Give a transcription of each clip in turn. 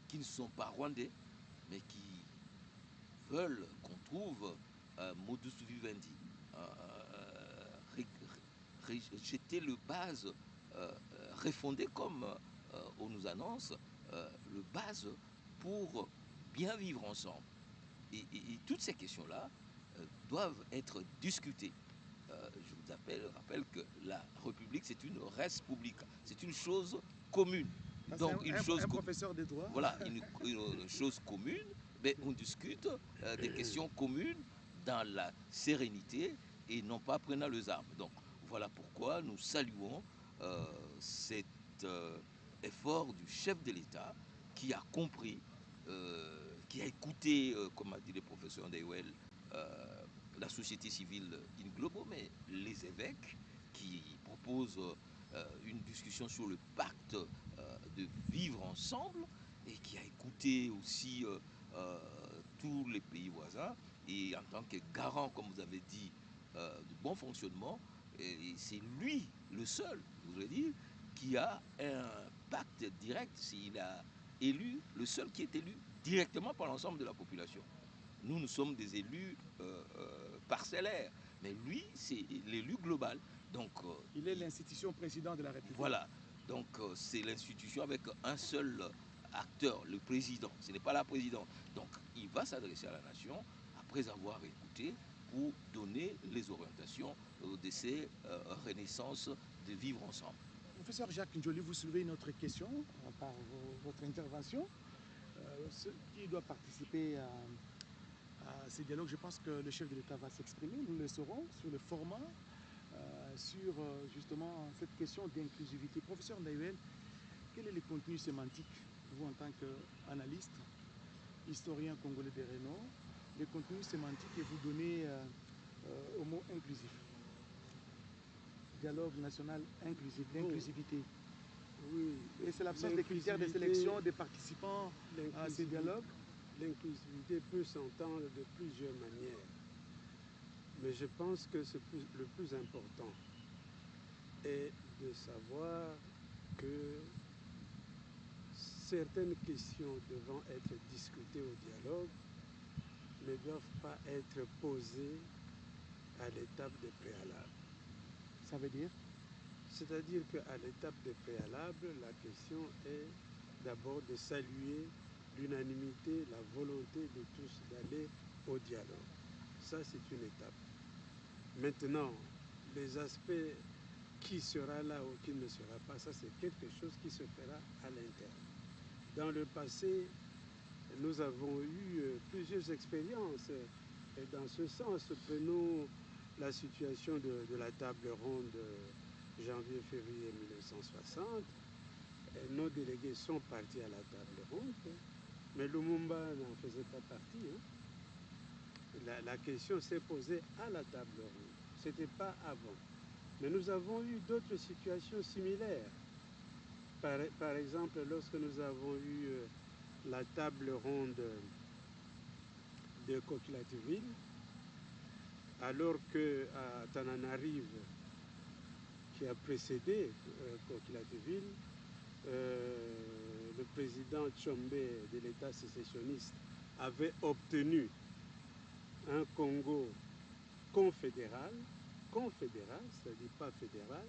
qui ne sont pas rwandais, mais qui veulent qu'on trouve un modus vivendi, jeter le base, refonder comme on nous annonce, le base pour bien vivre ensemble. Et toutes ces questions-là doivent être discutées. Je vous rappelle que la République, c'est une res publica, c'est une chose commune. Donc, un professeur de droit. Voilà, une chose commune, mais on discute des questions communes dans la sérénité et non pas prenant les armes. Donc, voilà pourquoi nous saluons cet effort du chef de l'État qui a compris, qui a écouté, comme a dit le professeur Ndewel, la société civile in globo, mais les évêques qui proposent une discussion sur le pacte de vivre ensemble et qui a écouté aussi tous les pays voisins et en tant que garant, comme vous avez dit, du bon fonctionnement, c'est lui le seul, je voudrais dire, qui a un pacte direct, s'il a élu, le seul qui est élu directement par l'ensemble de la population. Nous sommes des élus parcellaires, mais lui, c'est l'élu global. Donc, il est l'institution président de la République. Voilà, donc c'est l'institution avec un seul acteur, le président. Ce n'est pas la présidente. Donc, il va s'adresser à la nation après avoir écouté pour donner les orientations de ces renaissances de vivre ensemble. Professeur Jacques Njoli, vous soulevez une autre question par votre intervention. Qui doit participer à ces dialogues? Je pense que le chef de l'État va s'exprimer, nous le saurons, sur le format, sur justement cette question d'inclusivité. Professeur Ndewel, quel est le contenu sémantique, vous en tant qu'analyste, historien congolais des Renault, le contenu sémantique que vous donnez au mot inclusif? Dialogue national inclusif, l'inclusivité. Oui. Et c'est l'absence des critères de sélection des participants à ces dialogues? L'inclusivité peut s'entendre de plusieurs manières. Mais je pense que le plus important est de savoir que certaines questions devant être discutées au dialogue ne doivent pas être posées à l'étape des préalables. Ça veut dire? C'est-à-dire qu'à l'étape des préalables, la question est d'abord de saluer l'unanimité, la volonté de tous d'aller au dialogue. Ça, c'est une étape. Maintenant, les aspects qui sera là ou qui ne sera pas, ça c'est quelque chose qui se fera à l'interne. Dans le passé, nous avons eu plusieurs expériences et dans ce sens, prenons la situation de la table ronde janvier-février 1960. Et nos délégués sont partis à la table ronde, mais Lumumba n'en faisait pas partie. La question s'est posée à la table ronde. Ce n'était pas avant. Mais nous avons eu d'autres situations similaires. Par exemple, lorsque nous avons eu la table ronde de Kokilativille, alors qu'à Tananarive, qui a précédé Kokilativille, le président Tshombe de l'État sécessionniste avait obtenu un Congo confédéral, c'est-à-dire pas fédéral.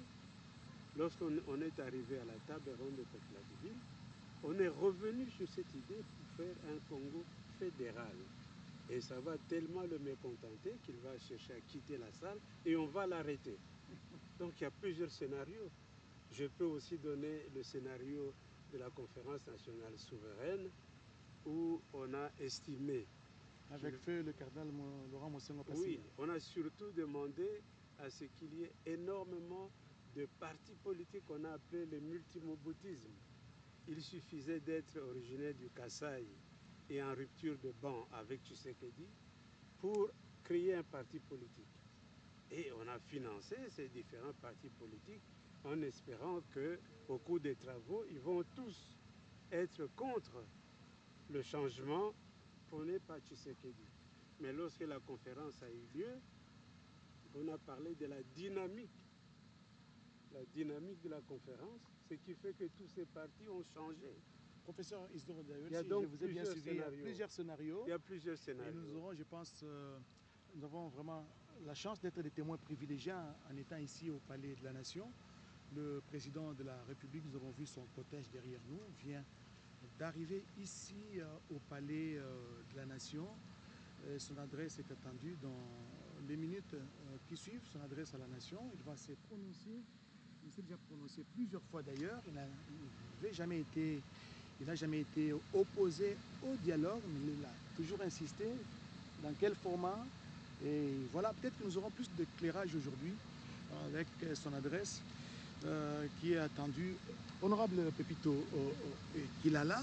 Lorsqu'on est arrivé à la table ronde de Kokilativille, on est revenu sur cette idée pour faire un Congo fédéral. Et ça va tellement le mécontenter qu'il va chercher à quitter la salle et on va l'arrêter. Donc il y a plusieurs scénarios. Je peux aussi donner le scénario de la conférence nationale souveraine où on a estimé... Avec feu le cardinal Laurent Mosengo Passy. Oui, on a surtout demandé à ce qu'il y ait énormément de partis politiques qu'on a appelés le multimoboutisme. Il suffisait d'être originaire du Kasaï et en rupture de banc avec Tshisekedi pour créer un parti politique. Et on a financé ces différents partis politiques en espérant qu'au cours des travaux, ils vont tous être contre le changement prôné par Tshisekedi. Mais lorsque la conférence a eu lieu, on a parlé de la dynamique de la conférence, ce qui fait que tous ces partis ont changé. Professeur Isidore Dayoul, Il y a si donc je vous ai bien plusieurs suivi, il y a scénarios. plusieurs scénarios. Il y a plusieurs Et scénarios. nous aurons, je pense, nous avons vraiment la chance d'être des témoins privilégiés en étant ici au Palais de la Nation. Le président de la République, nous avons vu son cortège derrière nous, vient d'arriver ici au Palais de la Nation. Son adresse est attendue dans les minutes qui suivent, son adresse à la Nation. Il va se prononcer, il s'est déjà prononcé plusieurs fois d'ailleurs. Il n'a jamais été opposé au dialogue, mais il a toujours insisté dans quel format. Et voilà, peut-être que nous aurons plus d'éclairage aujourd'hui avec son adresse qui est attendue. Honorable Pepito Kilala,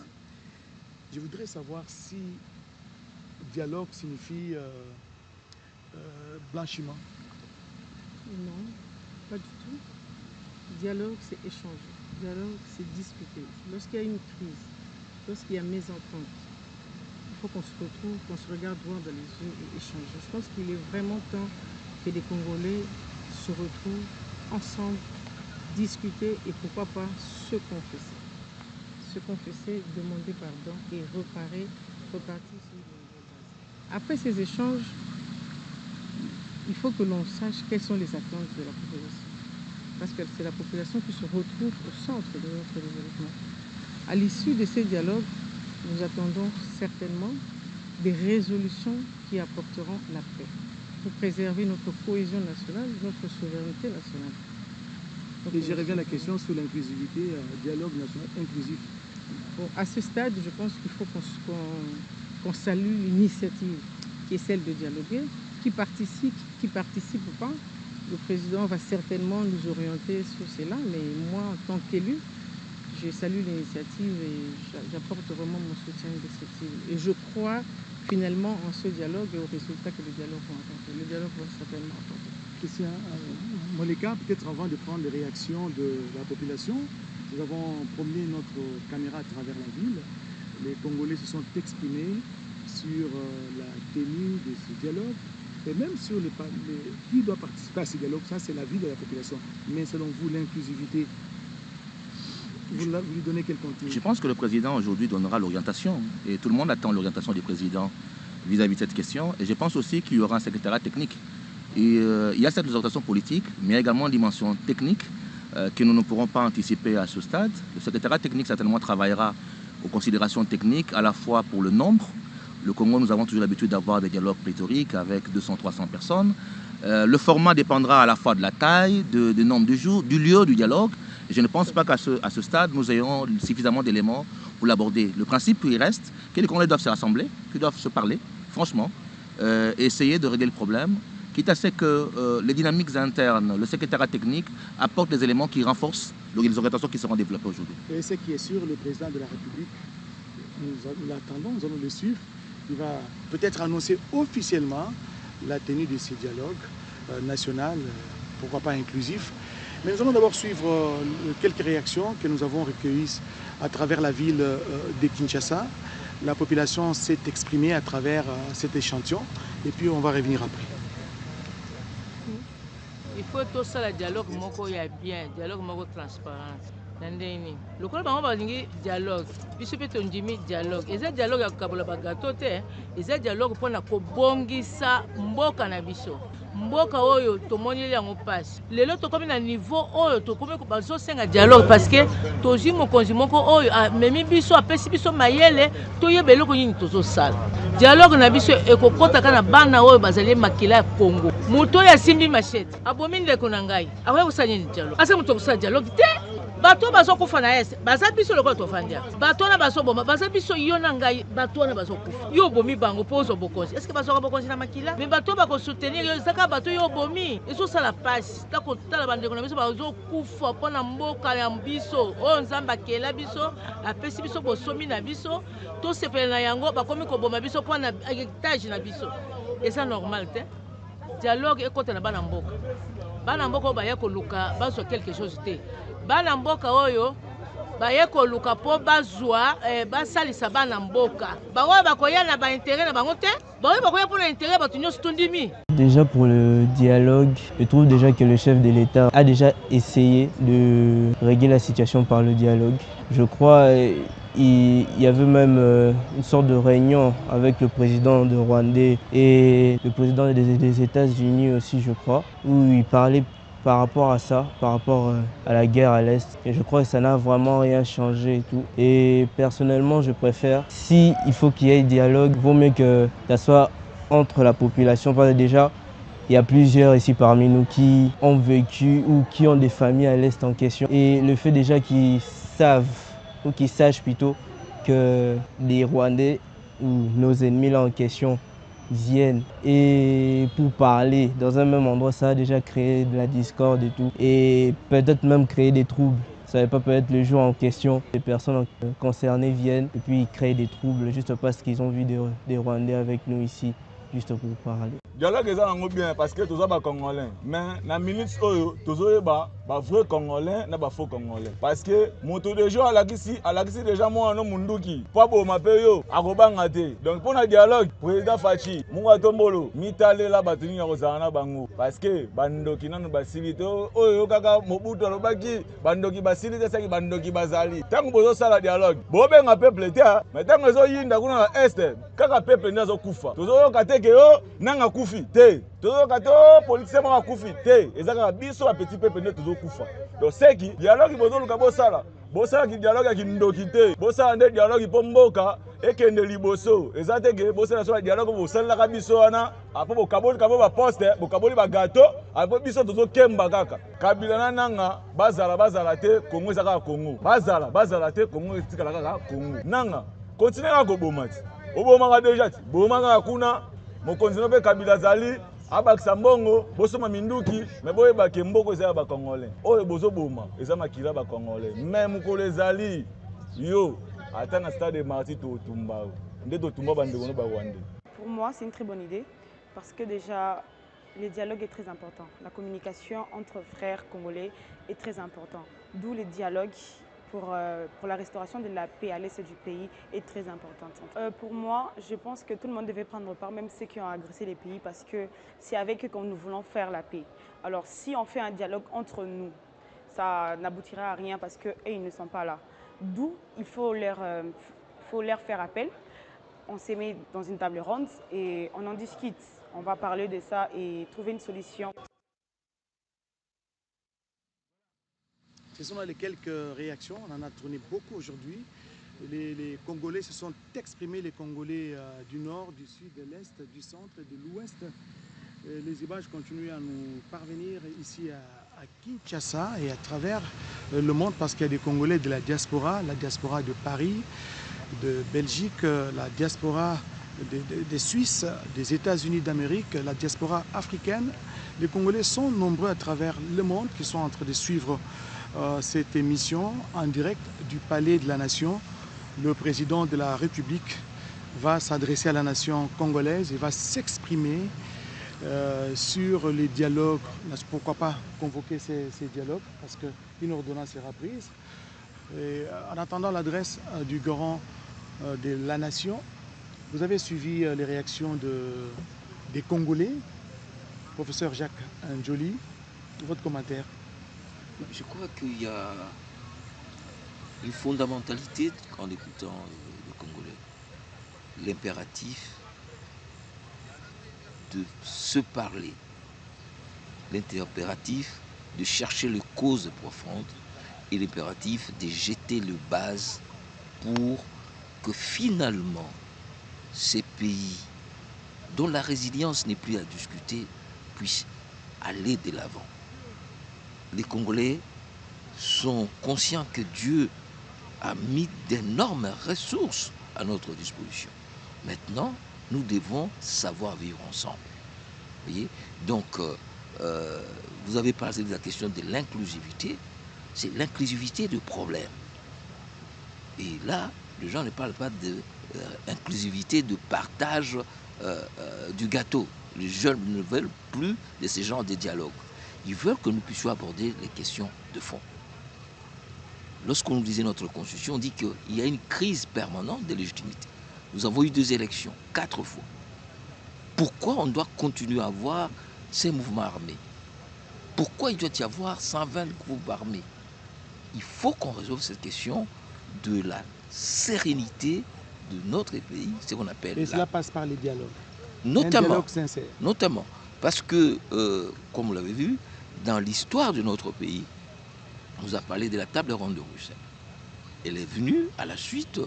je voudrais savoir si dialogue signifie blanchiment. Non, pas du tout. Dialogue, c'est échanger. Dialogue, c'est discuter. Lorsqu'il y a une crise, lorsqu'il y a mésentente, il faut qu'on se retrouve, qu'on se regarde droit dans les yeux et échanger. Je pense qu'il est vraiment temps que les Congolais se retrouvent ensemble, discuter et pourquoi pas se confesser. Se confesser, demander pardon et repartir sur une nouvelle base. Après ces échanges, il faut que l'on sache quelles sont les attentes de la population. Parce que c'est la population qui se retrouve au centre de notre développement. À l'issue de ces dialogues, nous attendons certainement des résolutions qui apporteront la paix pour préserver notre cohésion nationale, notre souveraineté nationale. Donc, et je reviens à la question sur l'inclusivité, dialogue national inclusif. Bon, à ce stade, je pense qu'il faut qu'on salue l'initiative qui est celle de dialoguer, qui participe ou pas. Le président va certainement nous orienter sur cela, mais moi, en tant qu'élu, je salue l'initiative et j'apporte vraiment mon soutien indescriptible. Et je crois finalement en ce dialogue et au résultat que le dialogue va apporter. Le dialogue va certainement apporter. Christian Moleka, peut-être avant de prendre les réactions de la population, nous avons promené notre caméra à travers la ville. Les Congolais se sont exprimés sur la tenue de ce dialogue et même sur qui doit participer à ce dialogue. Ça, c'est l'avis de la population. Mais selon vous, l'inclusivité, vous lui donnez quel contenu? Je pense que le président aujourd'hui donnera l'orientation et tout le monde attend l'orientation du président vis-à-vis de cette question. Et je pense aussi qu'il y aura un secrétariat technique. Et, il y a cette orientation politique, mais il y a également une dimension technique que nous ne pourrons pas anticiper à ce stade. Le secrétariat technique certainement travaillera aux considérations techniques à la fois pour le nombre. Le Congo, nous avons toujours l'habitude d'avoir des dialogues pléthoriques avec 200-300 personnes. Le format dépendra à la fois de la taille, du nombre de jours, du lieu du dialogue. Et je ne pense pas qu'à ce stade, nous ayons suffisamment d'éléments pour l'aborder. Le principe, il reste que les Congolais doivent se rassembler, qu'ils doivent se parler, franchement, essayer de régler le problème, quitte à ce que les dynamiques internes, le secrétariat technique apportent des éléments qui renforcent les orientations qui seront développées aujourd'hui. Et ce qui est sûr, le président de la République, nous l'attendons, nous allons le suivre. Il va peut-être annoncer officiellement la tenue de ces dialogues national, pourquoi pas inclusif. Mais nous allons d'abord suivre quelques réactions que nous avons recueillies à travers la ville de Kinshasa. La population s'est exprimée à travers cet échantillon et puis on va revenir après. Il faut tout ça, le dialogue moko ya bien, dialogue moko transparence. Nandeni. Lokola bango balingi dialogue, biso pe tondimi dialogue. Eza dialogue ya kabola bagato te, eza dialogue pona kobongisa mboka na biso. Mboka oyo tomoni yango passe. Lelo tokomi na niveau oyo tokomi bazo senga dialogue parce que tozi mokonzi moko oyo memi biso apesi biso mayele toyeba eloko nini tozo sala. Dialogue na biso ekokota kana bana oyo bazali makila ya Congo. Muto ya simbi machete. Abomi ndeko na ngai. Awe kusanya dialogue. Asa muto kusanya dialogue te. Bato bazo kufa na ese. Baza biso lokolo tofandia. Bato na bazo boma. Baza biso yo na ngai. Bato na bazo kufa. Yo bomi bango pozo bokonzi. Est-ce que bazo bokonzi na makila? Mais bato bako soutenir yo zaka bato yo bomi. Eso sala passe. Ta ko tala bandeko na biso bazo kufa pona mboka ya biso. O nzamba kela biso. Apesi biso bosomi na biso. To sepela na yango bakomi ko boma biso pona héritage na biso. Et ça normal te. Dialogue ekota na bana mboka. Bana mboka ba ya ko luka bazo quelque chose te. Bana mboka oyo baye koluka po bazwa basalisa bana mboka bango bakoya na ba intérêt na bango te bango bakoya pour l'intérêt batu nyonso tondimi. Déjà pour le dialogue, je trouve déjà que le chef de l'État a déjà essayé de régler la situation par le dialogue. Je crois il y avait même une sorte de réunion avec le président de Rwandais et le président des États-Unis aussi, je crois, où il parlait par rapport à ça, par rapport à la guerre à l'Est. Et je crois que ça n'a vraiment rien changé et tout. Et personnellement, je préfère, si il faut qu'il y ait dialogue, il vaut mieux que ça soit entre la population, parce que déjà, il y a plusieurs ici parmi nous qui ont vécu ou qui ont des familles à l'Est en question. Et le fait déjà qu'ils savent, ou qu'ils sachent plutôt, que les Rwandais ou nos ennemis là en question viennent et pour parler dans un même endroit, ça a déjà créé de la discorde et tout. Et peut-être même créer des troubles. Ça va pas peut-être le jour en question, les personnes concernées viennent et puis ils créent des troubles juste parce qu'ils ont vu des Rwandais avec nous ici, juste pour parler. Dialogue est bien parce que tous les Congolais. Mais dans la minute où tous les vrais Congolais et les faux Congolais. Parce que mon tour de jour à la Kissi déjà moi non munduki. Pas pour m'appeler yo à Robangate. Donc pour le dialogue, président Fachi, Munga Tombolo, mitale la batuni à Rosana Bango. Parce que bandoki nanu basilite yo kaka Mobutu lobaki bandoki basilite ça qui bandoki bazali. Tant que bozo sala dialogue, bobe nga peuple te, mais tant que zo yinda kuna est, kaka peuple ndazo kufa. Tozo kateke yo nanga kufa. Te tozo kato politicien moko akufi te ezaka biso ba petit peuple nde tozo kufa. Donc c'est qui dialogue bozo luka bosala ki dialogue ki ndoki te bosala nde dialogue po mboka ekende liboso ezate ke bosala so dialogue bosala ka biso wana apo bokaboli ba poste bokaboli ba gâteau apo biso tozo kemba kaka kabila nanga bazala te Congo ezaka Congo bazala te Congo etikala kaka Congo nanga continue ka koboma ti obomaka déjà ti bomaka kuna mokonzi no pe kabila zali abakisa mbongo bosoma minduki me boyeba ke mboko eza ya bakongolais oyo bozoboma eza makila bakongolais me mokolo ezali yo ata na stade marti totumba nde totumba bandeko no barwandais. Pour moi c'est une très bonne idée parce que déjà le dialogue est très important, la communication entre frères congolais est très important, d'où le dialogue pour la restauration de la paix à l'est du pays est très importante. Pour moi, je pense que tout le monde devait prendre part, même ceux qui ont agressé les pays, parce que c'est avec eux que nous voulons faire la paix. Alors si on fait un dialogue entre nous, ça n'aboutira à rien parce qu'eux, ils ne sont pas là. D'où il faut leur faire appel. On se met dans une table ronde et on en discute. On va parler de ça et trouver une solution. Ce sont les quelques réactions, on en a tourné beaucoup aujourd'hui. Les Congolais se sont exprimés, les Congolais du nord, du sud, de l'est, du centre et de l'ouest. Les images continuent à nous parvenir ici à Kinshasa et à travers le monde parce qu'il y a des Congolais de la diaspora de Paris, de Belgique, la diaspora des Suisses, des États-Unis d'Amérique, la diaspora africaine. Les Congolais sont nombreux à travers le monde qui sont en train de suivre cette émission en direct du Palais de la Nation. Le président de la République va s'adresser à la nation congolaise et va s'exprimer sur les dialogues. Pourquoi pas convoquer ces dialogues parce qu'une ordonnance sera prise. Et en attendant l'adresse du garant de la nation, vous avez suivi les réactions des Congolais. Professeur Jacques Njoli, votre commentaire? Je crois qu'il y a une fondamentalité en écoutant le Congolais. L'impératif de se parler. L'impératif de chercher les causes profondes et l'impératif de jeter le base pour que finalement ces pays dont la résilience n'est plus à discuter puissent aller de l'avant. Les Congolais sont conscients que Dieu a mis d'énormes ressources à notre disposition. Maintenant, nous devons savoir vivre ensemble. Vous voyez? Donc, vous avez parlé de la question de l'inclusivité. C'est l'inclusivité du problème. Et là, les gens ne parlent pas d'inclusivité, de partage du gâteau. Les jeunes ne veulent plus de ce genre de dialogue. Ils veulent que nous puissions aborder les questions de fond. Lorsqu'on nous disait notre constitution, on dit qu'il y a une crise permanente de légitimité. Nous avons eu 2 élections, 4 fois. Pourquoi on doit continuer à avoir ces mouvements armés? Pourquoi il doit y avoir 120 groupes armés? Il faut qu'on résolve cette question de la sérénité de notre pays, ce qu'on appelle... Et cela passe par les dialogues. Notamment, un dialogue sincère. Notamment, parce que, comme vous l'avez vu, dans l'histoire de notre pays, on nous a parlé de la table ronde de Bruxelles. Elle est venue à la suite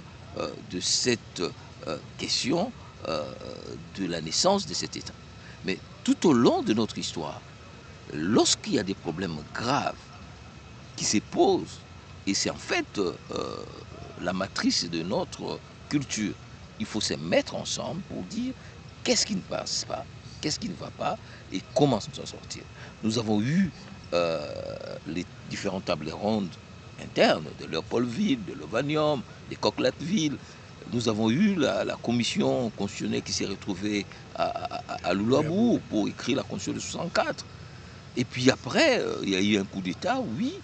de cette question de la naissance de cet État. Mais tout au long de notre histoire, lorsqu'il y a des problèmes graves qui se posent, et c'est en fait la matrice de notre culture, il faut se mettre ensemble pour dire qu'est-ce qui ne passe pas, qu'est-ce qui ne va pas et comment s'en sortir. Nous avons eu les différentes tables rondes internes de Léopoldville, de Lovanium, de Coquelatville. Nous avons eu la commission constitutionnelle qui s'est retrouvée à Loulabou pour écrire la constitution de 64. Et puis après, il y a eu un coup d'État, oui,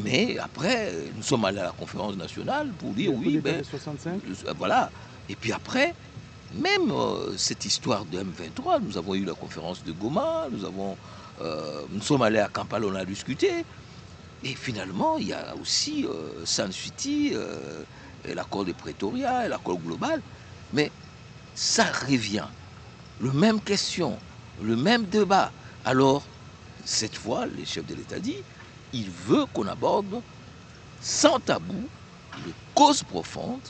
mais après, nous sommes allés à la conférence nationale pour dire oui, ben, 65. Voilà. Et puis après, même cette histoire de M23, nous avons eu la conférence de Goma, nous sommes allés à Kampala, on a discuté. Et finalement, il y a aussi San Suiti, l'accord de Pretoria, l'accord global. Mais ça revient. Le même question, le même débat. Alors, cette fois, le chef de l'État dit, il veut qu'on aborde sans tabou les causes profondes.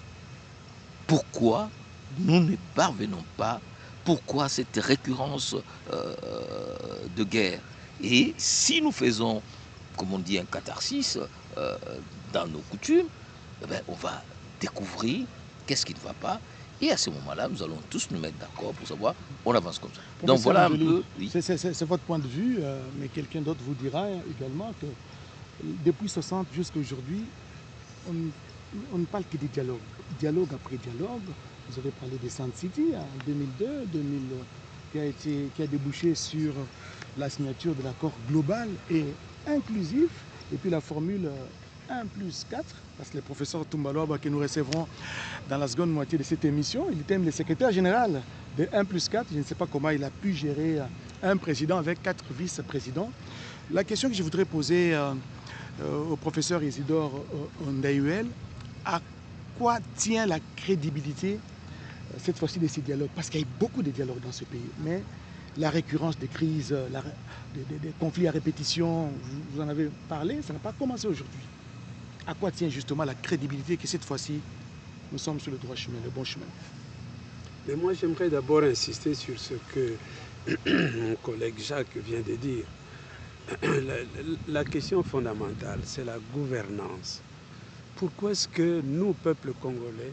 Pourquoi nous ne parvenons pas, pourquoi cette récurrence de guerre. Et si nous faisons, comme on dit, un catharsis dans nos coutumes, eh bien, on va découvrir qu'est-ce qui ne va pas. Et à ce moment-là, nous allons tous nous mettre d'accord pour savoir, on avance comme ça. Professeur Donc voilà un Angeli, peu... Oui. C'est votre point de vue, mais quelqu'un d'autre vous dira également que depuis 60 jusqu'à aujourd'hui, on ne parle que des dialogues. Dialogue après dialogue. Vous avez parlé de Sun City en 2002, qui a débouché sur la signature de l'accord global et inclusif, et puis la formule 1+4, parce que le professeur Tumbaloba que nous recevrons dans la seconde moitié de cette émission, il était même le secrétaire général de 1+4. Je ne sais pas comment il a pu gérer un président avec 4 vice-présidents. La question que je voudrais poser au professeur Isidore Ndaïuel, à quoi tient la crédibilité cette fois-ci de ces dialogues? Parce qu'il y a beaucoup de dialogues dans ce pays, mais la récurrence des crises, des conflits à répétition, vous en avez parlé, ça n'a pas commencé aujourd'hui. À quoi tient justement la crédibilité que cette fois-ci, nous sommes sur le droit chemin, le bon chemin? Mais moi, j'aimerais d'abord insister sur ce que mon collègue Jacques vient de dire. La question fondamentale, c'est la gouvernance. Pourquoi est-ce que nous, peuple congolais,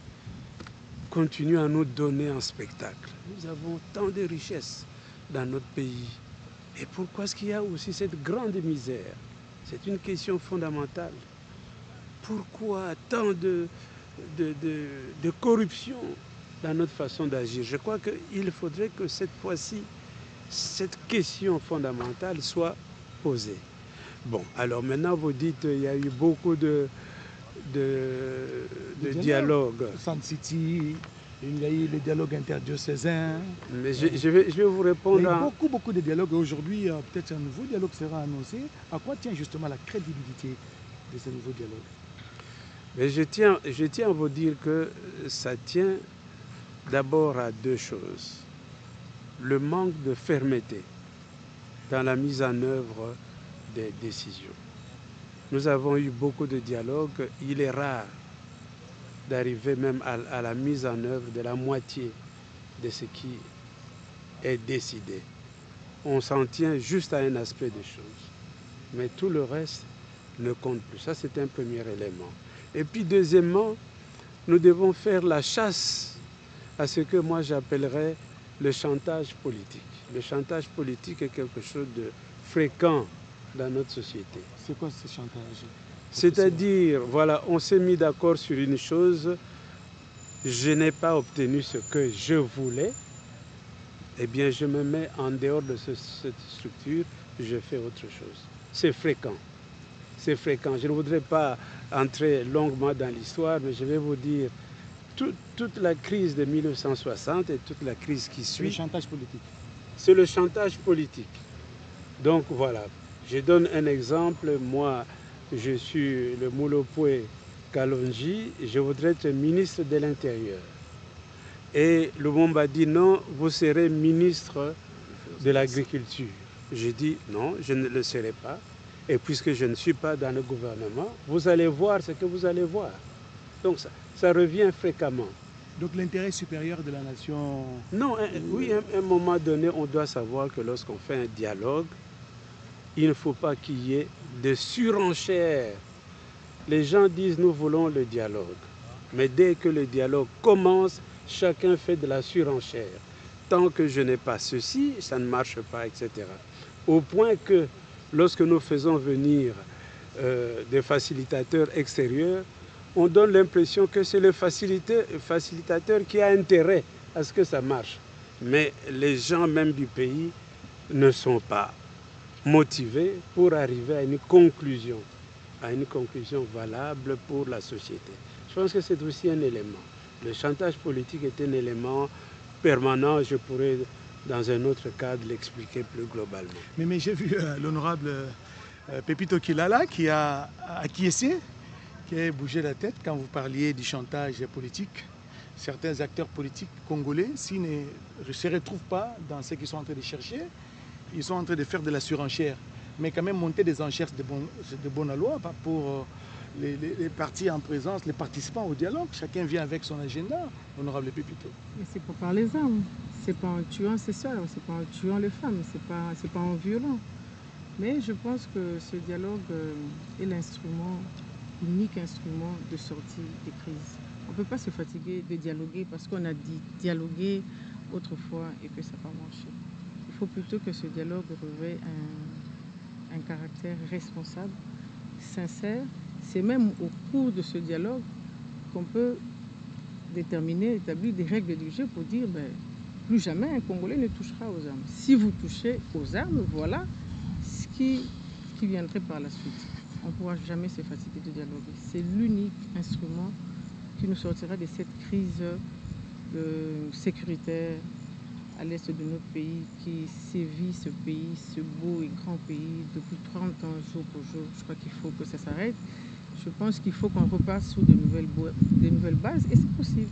continuons à nous donner un spectacle? Nous avons tant de richesses dans notre pays. Et pourquoi est-ce qu'il y a aussi cette grande misère? C'est une question fondamentale. Pourquoi tant de corruption dans notre façon d'agir? Je crois qu'il faudrait que cette fois-ci, cette question fondamentale soit posée. Bon, alors maintenant vous dites qu'il y a eu beaucoup de dialogues. Sun City, il y a eu les dialogues interdiocésains. Mais je vais vous répondre. Il y a eu beaucoup de dialogues. Aujourd'hui, peut-être un nouveau dialogue sera annoncé. À quoi tient justement la crédibilité de ce nouveau dialogue? Mais je tiens à vous dire que ça tient d'abord à deux choses. Le manque de fermeté dans la mise en œuvre des décisions. Nous avons eu beaucoup de dialogues. Il est rare d'arriver même à la mise en œuvre de la moitié de ce qui est décidé. On s'en tient juste à un aspect des choses. Mais tout le reste ne compte plus. Ça, c'est un premier élément. Et puis, deuxièmement, nous devons faire la chasse à ce que moi j'appellerais le chantage politique. Le chantage politique est quelque chose de fréquent dans notre société. C'est quoi ce chantage? C'est-à-dire, voilà, on s'est mis d'accord sur une chose, je n'ai pas obtenu ce que je voulais, eh bien je me mets en dehors de cette structure, je fais autre chose. C'est fréquent. C'est fréquent. Je ne voudrais pas entrer longuement dans l'histoire, mais je vais vous dire, toute la crise de 1960 et toute la crise qui suit... C'est le chantage politique. C'est le chantage politique. Donc voilà, je donne un exemple. Moi, je suis le Moulopoué Kalonji, je voudrais être ministre de l'Intérieur. Et Lumumba dit non, vous serez ministre de l'Agriculture. Je dis non, je ne le serai pas. Et puisque je ne suis pas dans le gouvernement, vous allez voir ce que vous allez voir. Donc ça revient fréquemment. Donc l'intérêt supérieur de la nation... Non, oui, à un moment donné, on doit savoir que lorsqu'on fait un dialogue, il ne faut pas qu'il y ait de surenchère. Les gens disent nous voulons le dialogue. Mais dès que le dialogue commence, chacun fait de la surenchère. Tant que je n'ai pas ceci, ça ne marche pas, etc. Au point que lorsque nous faisons venir des facilitateurs extérieurs, on donne l'impression que c'est le facilitateur qui a intérêt à ce que ça marche. Mais les gens même du pays ne sont pas motivés pour arriver à une conclusion valable pour la société. Je pense que c'est aussi un élément. Le chantage politique est un élément permanent, je pourrais dans un autre cadre l'expliquer plus globalement. Mais j'ai vu l'honorable Pepito Kilala qui a acquiescé, qui a bougé la tête quand vous parliez du chantage politique. Certains acteurs politiques congolais, s'ils ne se retrouvent pas dans ce qu'ils sont en train de chercher, ils sont en train de faire de la surenchère. Mais quand même monter des enchères de bonne loi pour les partis en présence, les participants au dialogue. Chacun vient avec son agenda, honorable Pepito. Mais c'est pas par les armes. C'est pas en tuant ses soeurs, c'est pas en tuant les femmes, c'est pas en violant. Mais je pense que ce dialogue est l'unique instrument de sortie des crises. On ne peut pas se fatiguer de dialoguer parce qu'on a dit dialoguer autrefois et que ça n'a pas marché. Il faut plutôt que ce dialogue revêt un caractère responsable, sincère. C'est même au cours de ce dialogue qu'on peut établir des règles du jeu pour dire plus jamais un Congolais ne touchera aux armes. Si vous touchez aux armes, voilà ce qui viendrait par la suite. On ne pourra jamais se fatiguer de dialoguer. C'est l'unique instrument qui nous sortira de cette crise sécuritaire à l'est de notre pays, qui sévit ce pays, ce beau et grand pays, depuis 30 ans, jour pour jour. Je crois qu'il faut que ça s'arrête. Je pense qu'il faut qu'on repasse sur de nouvelles bases, et c'est possible.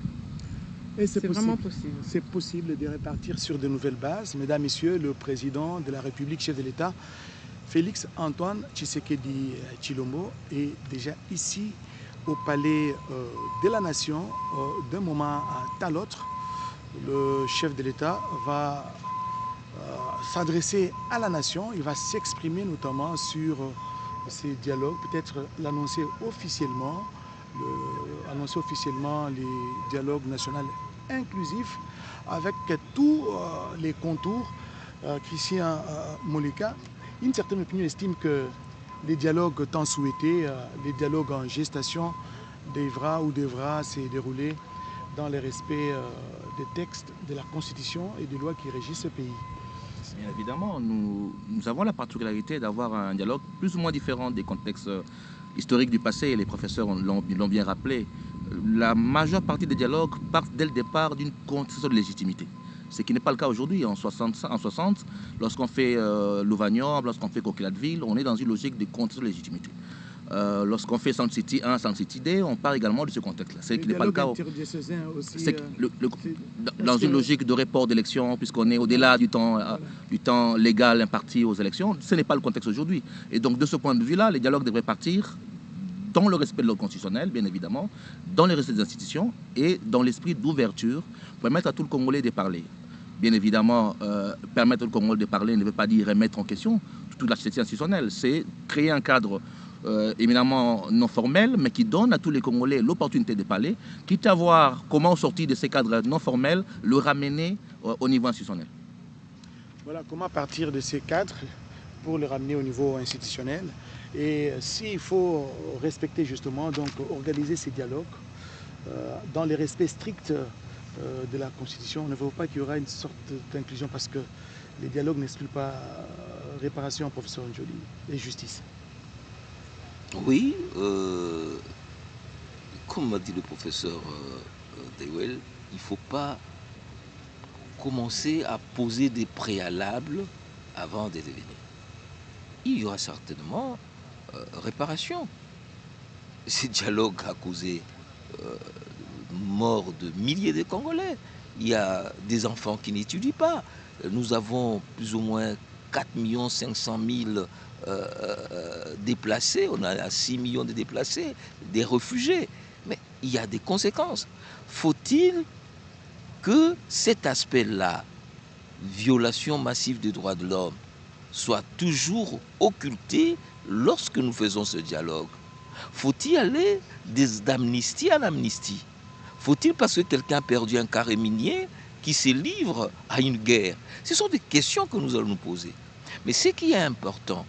C'est vraiment possible. C'est possible de repartir sur de nouvelles bases. Mesdames, Messieurs, le président de la République, chef de l'État, Félix Antoine Tshisekedi Tshilombo, est déjà ici au palais de la Nation. D'un moment à l'autre, le chef de l'État va s'adresser à la Nation. Il va s'exprimer notamment sur ces dialogues, peut-être l'annoncer officiellement, les dialogues nationaux inclusifs avec tous les contours. Christian Moleka, une certaine opinion estime que les dialogues tant souhaités, les dialogues en gestation devra se dérouler dans le respect des textes de la Constitution et des lois qui régissent ce pays. Bien évidemment, nous avons la particularité d'avoir un dialogue plus ou moins différent des contextes historiques du passé, et les professeurs l'ont bien rappelé. La majeure partie des dialogues partent dès le départ d'une conception de légitimité. Ce qui n'est pas le cas aujourd'hui. En 60, lorsqu'on fait Louvagnon, lorsqu'on fait Coquilhateville, on est dans une logique de conception de légitimité. Lorsqu'on fait Sound City 1, Sound City 2, on part également de ce contexte-là. Ce qui n'est pas le cas. Dans une logique de report d'élection, puisqu'on est au-delà du temps légal imparti aux élections, ce n'est pas le contexte aujourd'hui. Et donc, de ce point de vue-là, les dialogues devraient partir dans le respect de l'ordre constitutionnel, bien évidemment, dans le respect des institutions et dans l'esprit d'ouverture, pour permettre à tout le Congolais de parler. Bien évidemment, permettre au Congolais de parler ne veut pas dire remettre en question toute l'architecture institutionnelle. C'est créer un cadre éminemment non formel, mais qui donne à tous les Congolais l'opportunité de parler, quitte à voir comment sortir de ces cadres non formels, le ramener au niveau institutionnel. Voilà, comment partir de ces cadres pour le ramener au niveau institutionnel. Et s'il faut respecter justement, donc organiser ces dialogues dans les respects stricts de la Constitution, on ne veut pas qu'il y aura une sorte d'inclusion parce que les dialogues n'excluent pas réparation, professeur Njoli, et justice. Oui, comme m'a dit le professeur Dewel, il ne faut pas commencer à poser des préalables avant de devenir. Il y aura certainement réparation. ce dialogue a causé mort de milliers de Congolais. Il y a des enfants qui n'étudient pas. Nous avons plus ou moins 4 500 000 déplacés. On a 6 millions de déplacés, des réfugiés. Mais il y a des conséquences. Faut-il que cet aspect-là, violation massive des droits de l'homme, soit toujours occulté lorsque nous faisons ce dialogue? Faut-il aller d'amnistie en amnistie? Faut-il, parce que quelqu'un a perdu un carré minier, qui se livre à une guerre? Ce sont des questions que nous allons nous poser. Mais ce qui est important,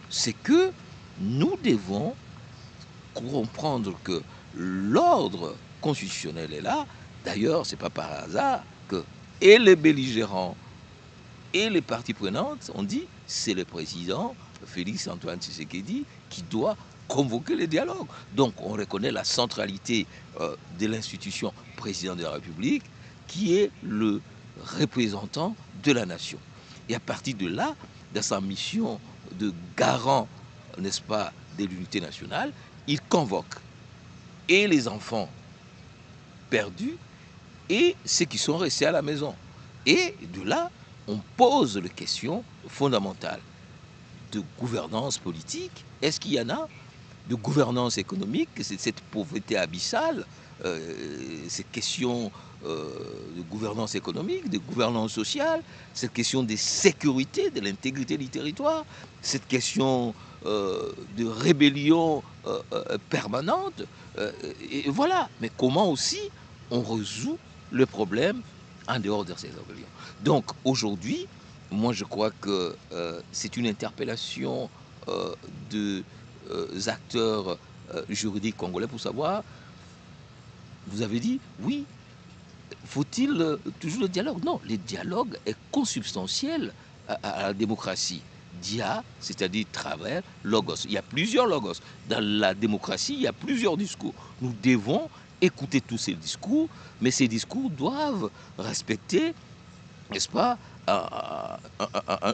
c'est que nous devons comprendre que l'ordre constitutionnel est là. D'ailleurs, ce n'est pas par hasard que et les belligérants et les parties prenantes ont dit c'est le président Félix Antoine Tshisekedi qui doit convoquer les dialogues. Donc on reconnaît la centralité de l'institution président de la République qui est le représentant de la nation. Et à partir de là, dans sa mission de garant, n'est-ce pas, de l'unité nationale, il convoque et les enfants perdus et ceux qui sont restés à la maison. Et de là, on pose les questions fondamentales de gouvernance politique. Est-ce qu'il y en a? De gouvernance économique, c'est cette pauvreté abyssale, ces questions de gouvernance économique, de gouvernance sociale, cette question de sécurité, de l'intégrité du territoire, cette question de rébellion permanente, et voilà. Mais comment aussi on résout le problème en dehors de ces rébellions? Donc aujourd'hui, moi je crois que c'est une interpellation de acteurs juridiques congolais pour savoir, vous avez dit, oui, faut-il toujours le dialogue? Non, le dialogue est consubstantiel à la démocratie. Dia, c'est-à-dire travers, logos. Il y a plusieurs logos. Dans la démocratie, il y a plusieurs discours. Nous devons écouter tous ces discours, mais ces discours doivent respecter, n'est-ce pas,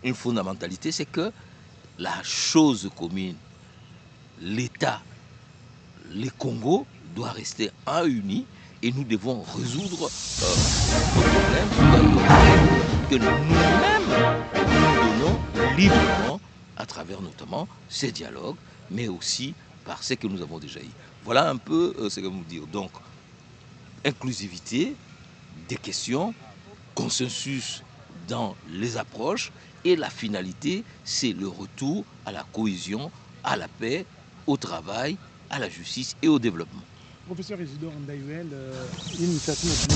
une fondamentalité, c'est que la chose commune, l'État, le Congo doit rester uni et nous devons résoudre le problème que nous-mêmes nous donnons librement à travers notamment ces dialogues, mais aussi par ce que nous avons déjà eu. Voilà un peu ce que nous dire. Donc, inclusivité, des questions, consensus dans les approches, et la finalité, c'est le retour à la cohésion, à la paix, au travail, à la justice et au développement. Professeur Isidore Ndayuel, une initiative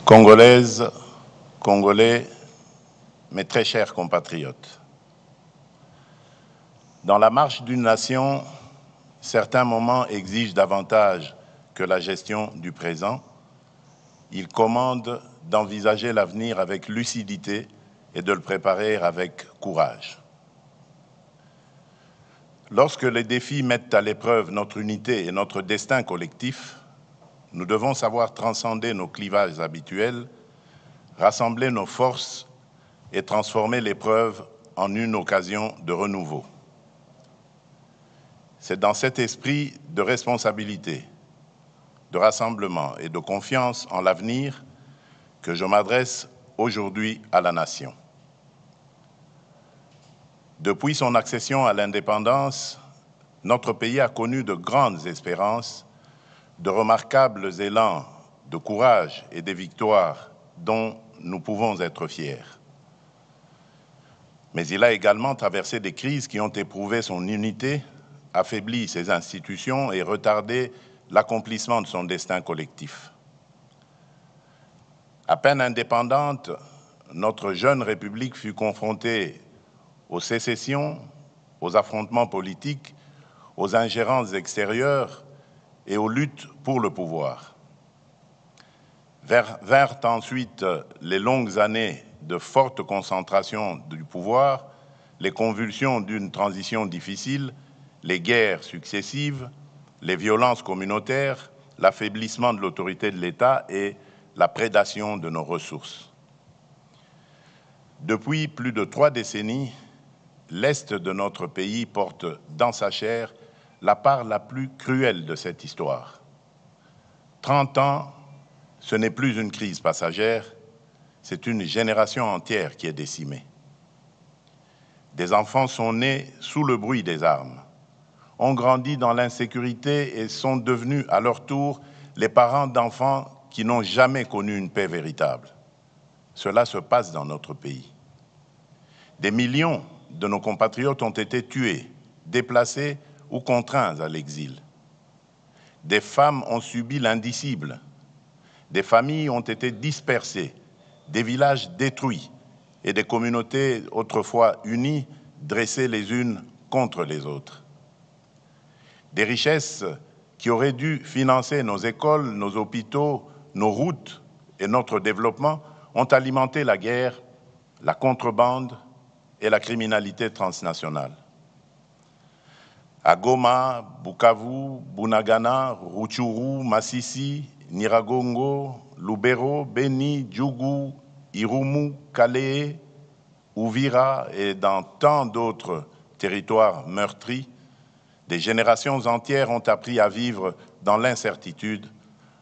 Congolaises, Congolais, mes très chers compatriotes, dans la marche d'une nation, certains moments exigent davantage que la gestion du présent. Ils commandent d'envisager l'avenir avec lucidité et de le préparer avec courage. Lorsque les défis mettent à l'épreuve notre unité et notre destin collectif, nous devons savoir transcender nos clivages habituels, rassembler nos forces et transformer l'épreuve en une occasion de renouveau. C'est dans cet esprit de responsabilité, de rassemblement et de confiance en l'avenir que je m'adresse aujourd'hui à la nation. Depuis son accession à l'indépendance, notre pays a connu de grandes espérances, de remarquables élans de courage et des victoires dont nous pouvons être fiers. Mais il a également traversé des crises qui ont éprouvé son unité, affaibli ses institutions et retardé l'accomplissement de son destin collectif. À peine indépendante, notre jeune République fut confrontée aux sécessions, aux affrontements politiques, aux ingérences extérieures et aux luttes pour le pouvoir. Vinrent ensuite les longues années de forte concentration du pouvoir, les convulsions d'une transition difficile, les guerres successives, les violences communautaires, l'affaiblissement de l'autorité de l'État et la prédation de nos ressources. Depuis plus de 3 décennies, l'Est de notre pays porte dans sa chair la part la plus cruelle de cette histoire. 30 ans, ce n'est plus une crise passagère, c'est une génération entière qui est décimée. Des enfants sont nés sous le bruit des armes, ont grandi dans l'insécurité et sont devenus à leur tour les parents d'enfants qui n'ont jamais connu une paix véritable. Cela se passe dans notre pays. Des millions de nos compatriotes ont été tués, déplacés ou contraints à l'exil. Des femmes ont subi l'indicible. Des familles ont été dispersées, des villages détruits et des communautés autrefois unies dressées les unes contre les autres. Des richesses qui auraient dû financer nos écoles, nos hôpitaux, nos routes et notre développement ont alimenté la guerre, la contrebande et la criminalité transnationale. À Goma, Bukavu, Bunagana, Rutshuru, Masisi, Nyiragongo, Lubero, Beni, Djougou, Irumu, Kalehe, Uvira et dans tant d'autres territoires meurtris, des générations entières ont appris à vivre dans l'incertitude,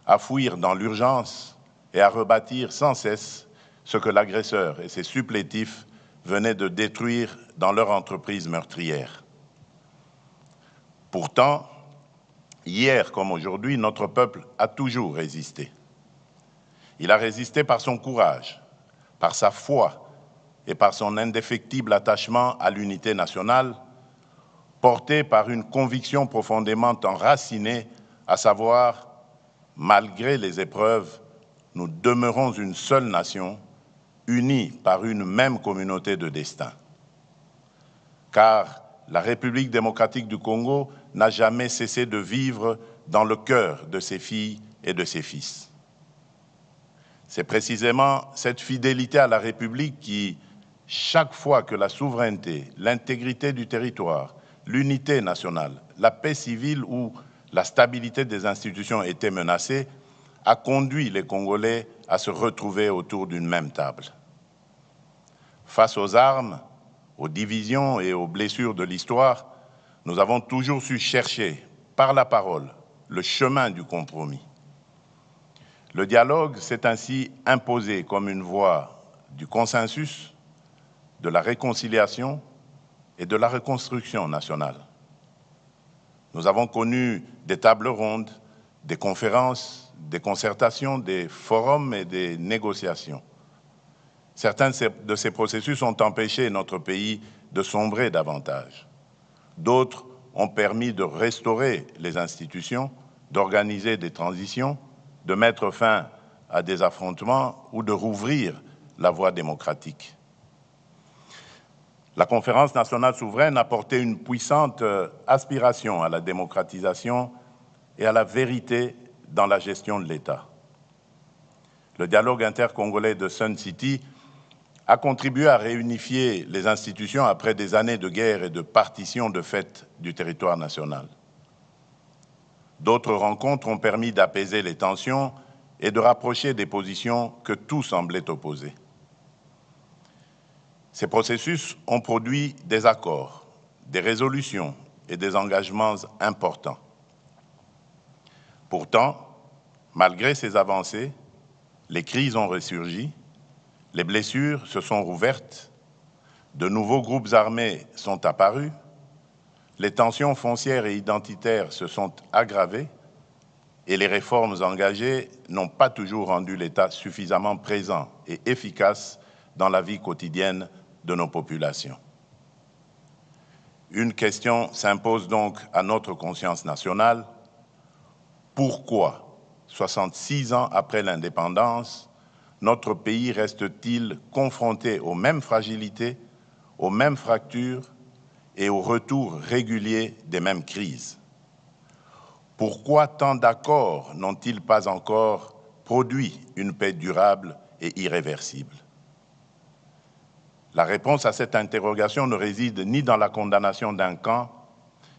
à fuir dans l'urgence et à rebâtir sans cesse ce que l'agresseur et ses supplétifs venaient de détruire dans leur entreprise meurtrière. Pourtant, hier comme aujourd'hui, notre peuple a toujours résisté. Il a résisté par son courage, par sa foi et par son indéfectible attachement à l'unité nationale, porté par une conviction profondément enracinée, à savoir, malgré les épreuves, nous demeurons une seule nation, unie par une même communauté de destin. Car la République démocratique du Congo n'a jamais cessé de vivre dans le cœur de ses filles et de ses fils. C'est précisément cette fidélité à la République qui, chaque fois que la souveraineté, l'intégrité du territoire, l'unité nationale, la paix civile ou la stabilité des institutions étaient menacées, a conduit les Congolais à se retrouver autour d'une même table. Face aux armes, aux divisions et aux blessures de l'histoire, nous avons toujours su chercher, par la parole, le chemin du compromis. Le dialogue s'est ainsi imposé comme une voie du consensus, de la réconciliation et de la reconstruction nationale. Nous avons connu des tables rondes, des conférences, des concertations, des forums et des négociations. Certains de ces processus ont empêché notre pays de sombrer davantage. D'autres ont permis de restaurer les institutions, d'organiser des transitions, de mettre fin à des affrontements ou de rouvrir la voie démocratique. La Conférence nationale souveraine a porté une puissante aspiration à la démocratisation et à la vérité dans la gestion de l'État. Le dialogue intercongolais de Sun City a contribué à réunifier les institutions après des années de guerre et de partition de fait du territoire national. D'autres rencontres ont permis d'apaiser les tensions et de rapprocher des positions que tout semblait opposer. Ces processus ont produit des accords, des résolutions et des engagements importants. Pourtant, malgré ces avancées, les crises ont ressurgi, les blessures se sont rouvertes, de nouveaux groupes armés sont apparus, les tensions foncières et identitaires se sont aggravées et les réformes engagées n'ont pas toujours rendu l'État suffisamment présent et efficace dans la vie quotidienne de nos populations. Une question s'impose donc à notre conscience nationale. Pourquoi, 66 ans après l'indépendance, notre pays reste-t-il confronté aux mêmes fragilités, aux mêmes fractures et au retour régulier des mêmes crises? Pourquoi tant d'accords n'ont-ils pas encore produit une paix durable et irréversible? La réponse à cette interrogation ne réside ni dans la condamnation d'un camp,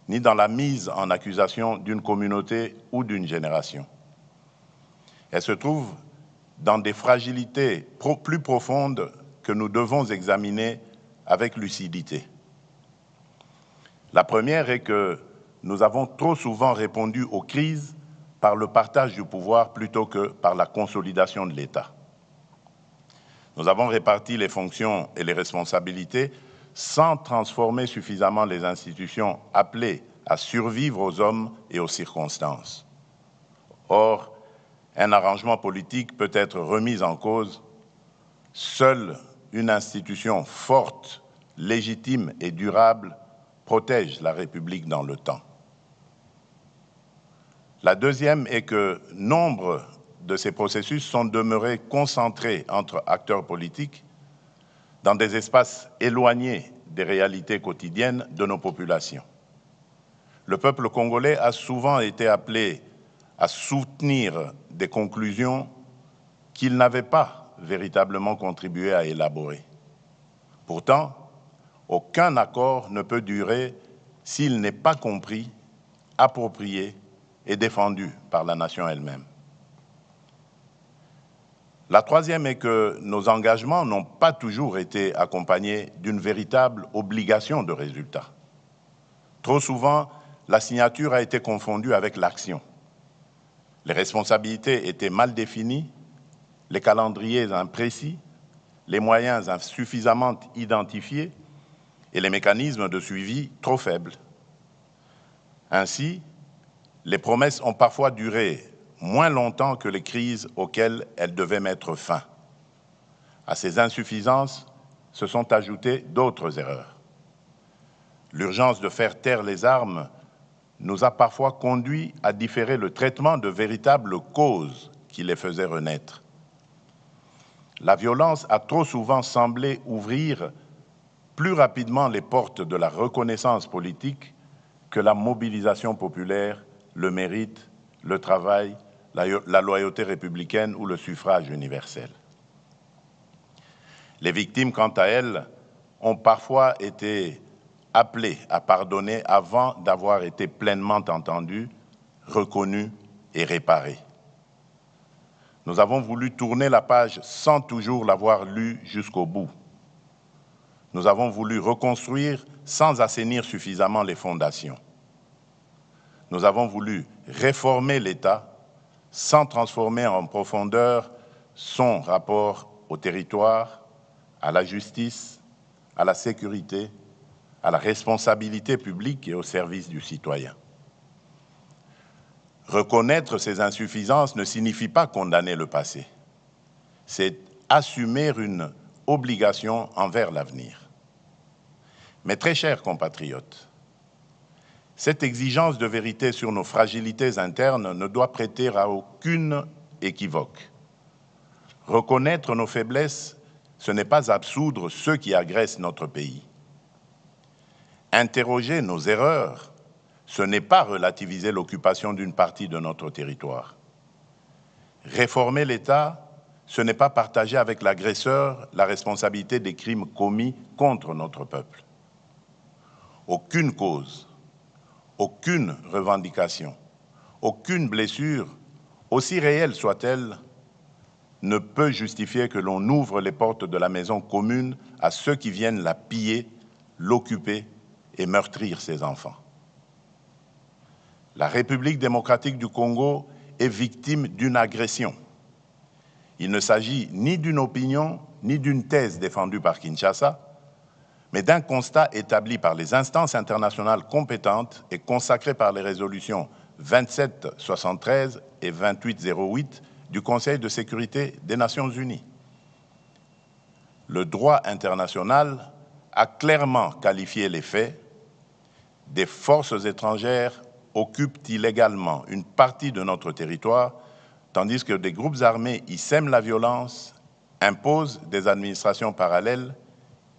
ni dans la mise en accusation d'une communauté ou d'une génération. Elle se trouve dans des fragilités plus profondes que nous devons examiner avec lucidité. La première est que nous avons trop souvent répondu aux crises par le partage du pouvoir plutôt que par la consolidation de l'État. Nous avons réparti les fonctions et les responsabilités sans transformer suffisamment les institutions appelées à survivre aux hommes et aux circonstances. Or, un arrangement politique peut être remis en cause. Seule une institution forte, légitime et durable protège la République dans le temps. La deuxième est que nombre de ces processus sont demeurés concentrés entre acteurs politiques dans des espaces éloignés des réalités quotidiennes de nos populations. Le peuple congolais a souvent été appelé à soutenir des conclusions qu'il n'avait pas véritablement contribué à élaborer. Pourtant, aucun accord ne peut durer s'il n'est pas compris, approprié et défendu par la nation elle-même. La troisième est que nos engagements n'ont pas toujours été accompagnés d'une véritable obligation de résultat. Trop souvent, la signature a été confondue avec l'action. Les responsabilités étaient mal définies, les calendriers imprécis, les moyens insuffisamment identifiés et les mécanismes de suivi trop faibles. Ainsi, les promesses ont parfois duré moins longtemps que les crises auxquelles elles devaient mettre fin. À ces insuffisances se sont ajoutées d'autres erreurs. L'urgence de faire taire les armes nous a parfois conduits à différer le traitement de véritables causes qui les faisaient renaître. La violence a trop souvent semblé ouvrir plus rapidement les portes de la reconnaissance politique que la mobilisation populaire, le mérite, le travail, la loyauté républicaine ou le suffrage universel. Les victimes, quant à elles, ont parfois été appelées à pardonner avant d'avoir été pleinement entendues, reconnues et réparées. Nous avons voulu tourner la page sans toujours l'avoir lue jusqu'au bout. Nous avons voulu reconstruire sans assainir suffisamment les fondations. Nous avons voulu réformer l'État sans transformer en profondeur son rapport au territoire, à la justice, à la sécurité, à la responsabilité publique et au service du citoyen. Reconnaître ces insuffisances ne signifie pas condamner le passé. C'est assumer une obligation envers l'avenir. Mes très chers compatriotes, cette exigence de vérité sur nos fragilités internes ne doit prêter à aucune équivoque. Reconnaître nos faiblesses, ce n'est pas absoudre ceux qui agressent notre pays. Interroger nos erreurs, ce n'est pas relativiser l'occupation d'une partie de notre territoire. Réformer l'État, ce n'est pas partager avec l'agresseur la responsabilité des crimes commis contre notre peuple. Aucune cause, aucune revendication, aucune blessure, aussi réelle soit-elle, ne peut justifier que l'on ouvre les portes de la maison commune à ceux qui viennent la piller, l'occuper et meurtrir ses enfants. La République démocratique du Congo est victime d'une agression. Il ne s'agit ni d'une opinion, ni d'une thèse défendue par Kinshasa, mais d'un constat établi par les instances internationales compétentes et consacré par les résolutions 2773 et 2808 du Conseil de sécurité des Nations Unies. Le droit international a clairement qualifié les faits. Des forces étrangères occupent illégalement une partie de notre territoire, tandis que des groupes armés y sèment la violence, imposent des administrations parallèles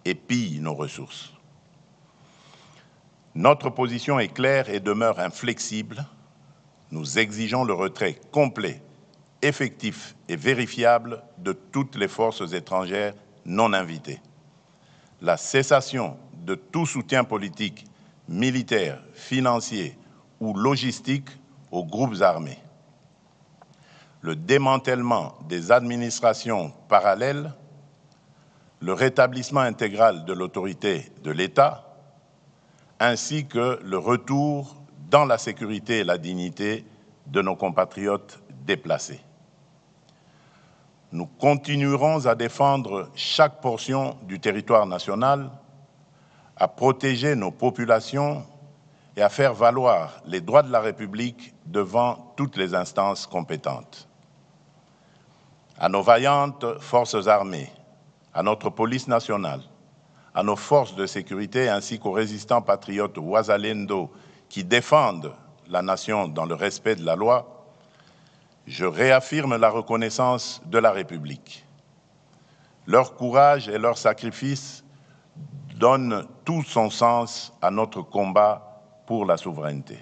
et pillent nos ressources. Notre position est claire et demeure inflexible. Nous exigeons le retrait complet, effectif et vérifiable de toutes les forces étrangères non invitées. La cessation de tout soutien politique, militaire, financier ou logistique aux groupes armés. Le démantèlement des administrations parallèles, le rétablissement intégral de l'autorité de l'État, ainsi que le retour dans la sécurité et la dignité de nos compatriotes déplacés. Nous continuerons à défendre chaque portion du territoire national, à protéger nos populations et à faire valoir les droits de la République devant toutes les instances compétentes. À nos vaillantes forces armées, à notre police nationale, à nos forces de sécurité ainsi qu'aux résistants patriotes Wazalendo qui défendent la nation dans le respect de la loi, je réaffirme la reconnaissance de la République. Leur courage et leur sacrifice donnent tout son sens à notre combat pour la souveraineté.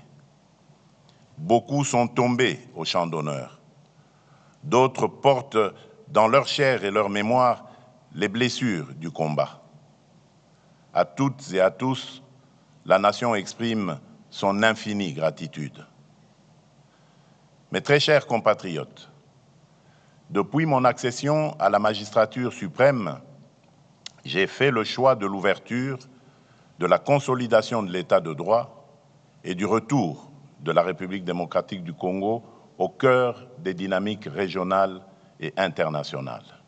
Beaucoup sont tombés au champ d'honneur. D'autres portent dans leur chair et leur mémoire les blessures du combat. À toutes et à tous, la nation exprime son infinie gratitude. Mes très chers compatriotes, depuis mon accession à la magistrature suprême, j'ai fait le choix de l'ouverture, de la consolidation de l'État de droit et du retour de la République démocratique du Congo au cœur des dynamiques régionales et internationales.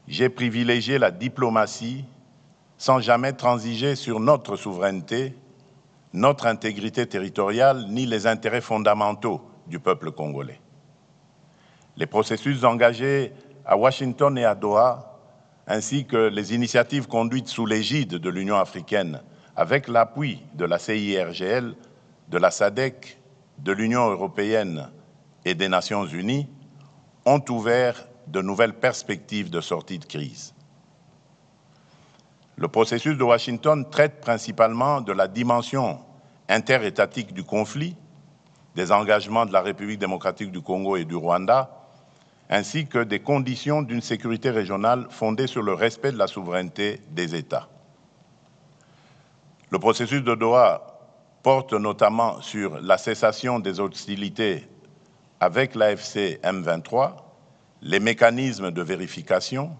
J'ai privilégié la diplomatie sans jamais transiger sur notre souveraineté, notre intégrité territoriale, ni les intérêts fondamentaux du peuple congolais. Les processus engagés à Washington et à Doha, ainsi que les initiatives conduites sous l'égide de l'Union africaine, avec l'appui de la CIRGL, de la SADC, de l'Union européenne et des Nations unies, ont ouvert de nouvelles perspectives de sortie de crise. Le processus de Washington traite principalement de la dimension interétatique du conflit, des engagements de la République démocratique du Congo et du Rwanda, ainsi que des conditions d'une sécurité régionale fondée sur le respect de la souveraineté des États. Le processus de Doha porte notamment sur la cessation des hostilités avec l'AFC M23, les mécanismes de vérification,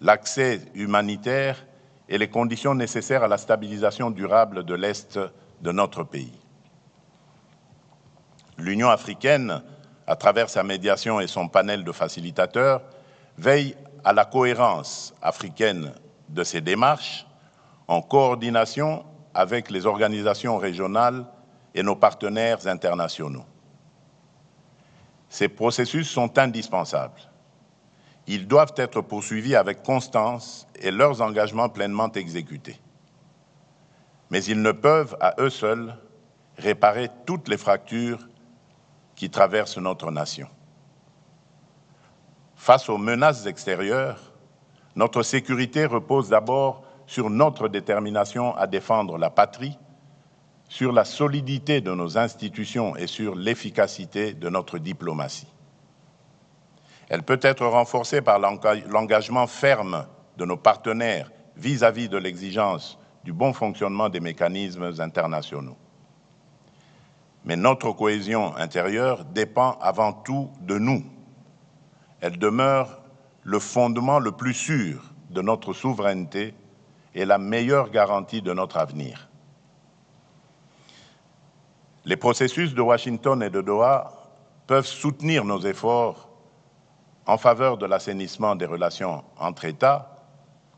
l'accès humanitaire et les conditions nécessaires à la stabilisation durable de l'Est de notre pays. L'Union africaine, à travers sa médiation et son panel de facilitateurs, veille à la cohérence africaine de ses démarches en coordination avec les organisations régionales et nos partenaires internationaux. Ces processus sont indispensables. Ils doivent être poursuivis avec constance et leurs engagements pleinement exécutés. Mais ils ne peuvent, à eux seuls, réparer toutes les fractures qui traversent notre nation. Face aux menaces extérieures, notre sécurité repose d'abord sur notre détermination à défendre la patrie, sur la solidité de nos institutions et sur l'efficacité de notre diplomatie. Elle peut être renforcée par l'engagement ferme de nos partenaires vis-à-vis de l'exigence du bon fonctionnement des mécanismes internationaux. Mais notre cohésion intérieure dépend avant tout de nous. Elle demeure le fondement le plus sûr de notre souveraineté et la meilleure garantie de notre avenir. Les processus de Washington et de Doha peuvent soutenir nos efforts en faveur de l'assainissement des relations entre États,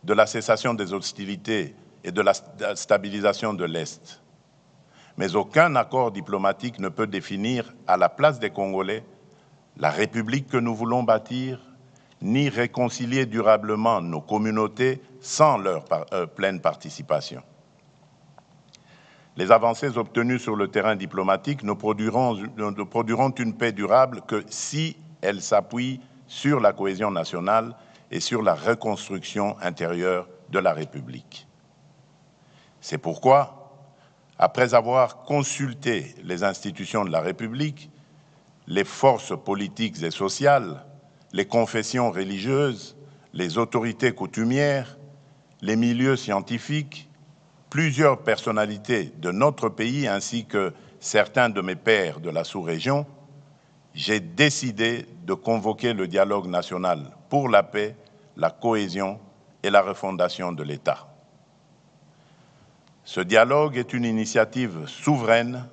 de la cessation des hostilités et de la stabilisation de l'Est. Mais aucun accord diplomatique ne peut définir à la place des Congolais la République que nous voulons bâtir, ni réconcilier durablement nos communautés sans leur pleine participation. Les avancées obtenues sur le terrain diplomatique ne produiront une paix durable que si elles s'appuient sur la cohésion nationale et sur la reconstruction intérieure de la République. C'est pourquoi, après avoir consulté les institutions de la République, les forces politiques et sociales, les confessions religieuses, les autorités coutumières, les milieux scientifiques, plusieurs personnalités de notre pays ainsi que certains de mes pairs de la sous-région, j'ai décidé de convoquer le dialogue national pour la paix, la cohésion et la refondation de l'État. Ce dialogue est une initiative souveraine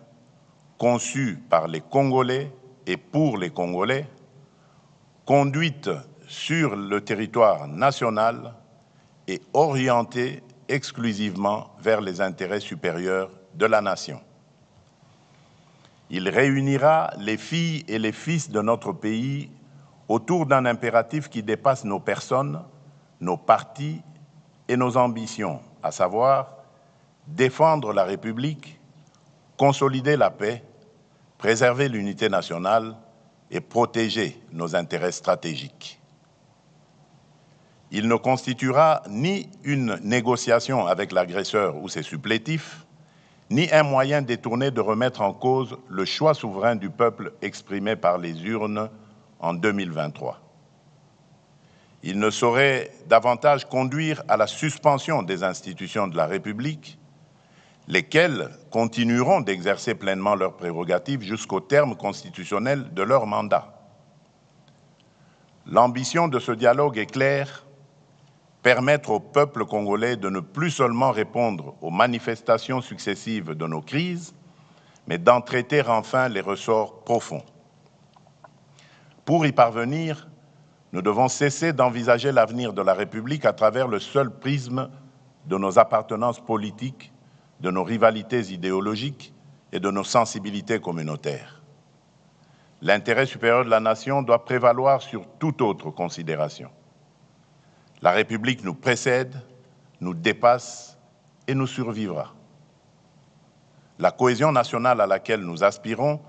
conçue par les Congolais et pour les Congolais, conduite sur le territoire national et orientée exclusivement vers les intérêts supérieurs de la nation. Il réunira les filles et les fils de notre pays autour d'un impératif qui dépasse nos personnes, nos partis et nos ambitions, à savoir défendre la République, consolider la paix, préserver l'unité nationale et protéger nos intérêts stratégiques. Il ne constituera ni une négociation avec l'agresseur ou ses supplétifs, ni un moyen détourné de remettre en cause le choix souverain du peuple exprimé par les urnes en 2023. Il ne saurait davantage conduire à la suspension des institutions de la République, lesquelles continueront d'exercer pleinement leurs prérogatives jusqu'au terme constitutionnel de leur mandat. L'ambition de ce dialogue est claire: permettre au peuple congolais de ne plus seulement répondre aux manifestations successives de nos crises, mais d'en traiter enfin les ressorts profonds. Pour y parvenir, nous devons cesser d'envisager l'avenir de la République à travers le seul prisme de nos appartenances politiques, de nos rivalités idéologiques et de nos sensibilités communautaires. L'intérêt supérieur de la nation doit prévaloir sur toute autre considération. La République nous précède, nous dépasse et nous survivra. La cohésion nationale à laquelle nous aspirons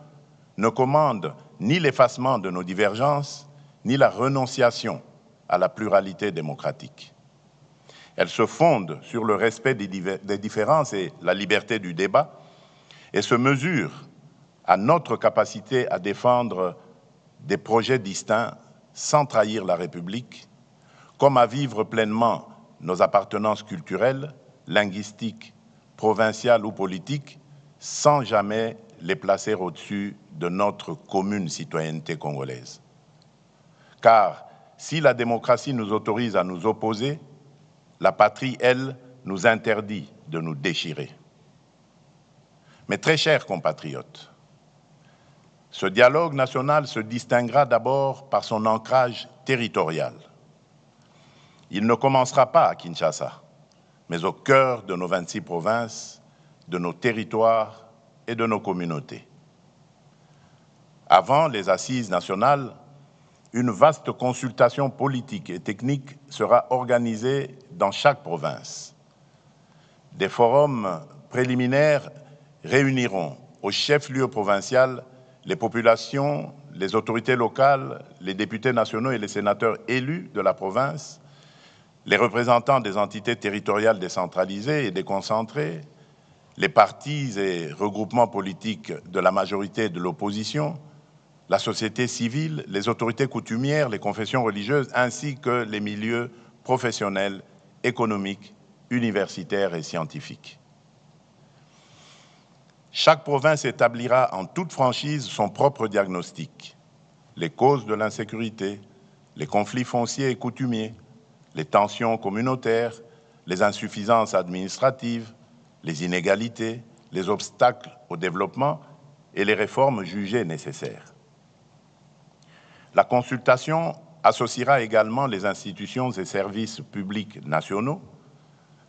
ne commande ni l'effacement de nos divergences, ni la renonciation à la pluralité démocratique. Elle se fonde sur le respect des différences et la liberté du débat et se mesure à notre capacité à défendre des projets distincts sans trahir la République, comme à vivre pleinement nos appartenances culturelles, linguistiques, provinciales ou politiques, sans jamais les placer au-dessus de notre commune citoyenneté congolaise. Car si la démocratie nous autorise à nous opposer, la patrie, elle, nous interdit de nous déchirer. Mes très chers compatriotes, ce dialogue national se distinguera d'abord par son ancrage territorial. Il ne commencera pas à Kinshasa, mais au cœur de nos 26 provinces, de nos territoires et de nos communautés. Avant les assises nationales, une vaste consultation politique et technique sera organisée dans chaque province. Des forums préliminaires réuniront au chef-lieu provincial les populations, les autorités locales, les députés nationaux et les sénateurs élus de la province, les représentants des entités territoriales décentralisées et déconcentrées, les partis et regroupements politiques de la majorité et de l'opposition, la société civile, les autorités coutumières, les confessions religieuses, ainsi que les milieux professionnels, économiques, universitaires et scientifiques. Chaque province établira en toute franchise son propre diagnostic, les causes de l'insécurité, les conflits fonciers et coutumiers, les tensions communautaires, les insuffisances administratives, les inégalités, les obstacles au développement et les réformes jugées nécessaires. La consultation associera également les institutions et services publics nationaux,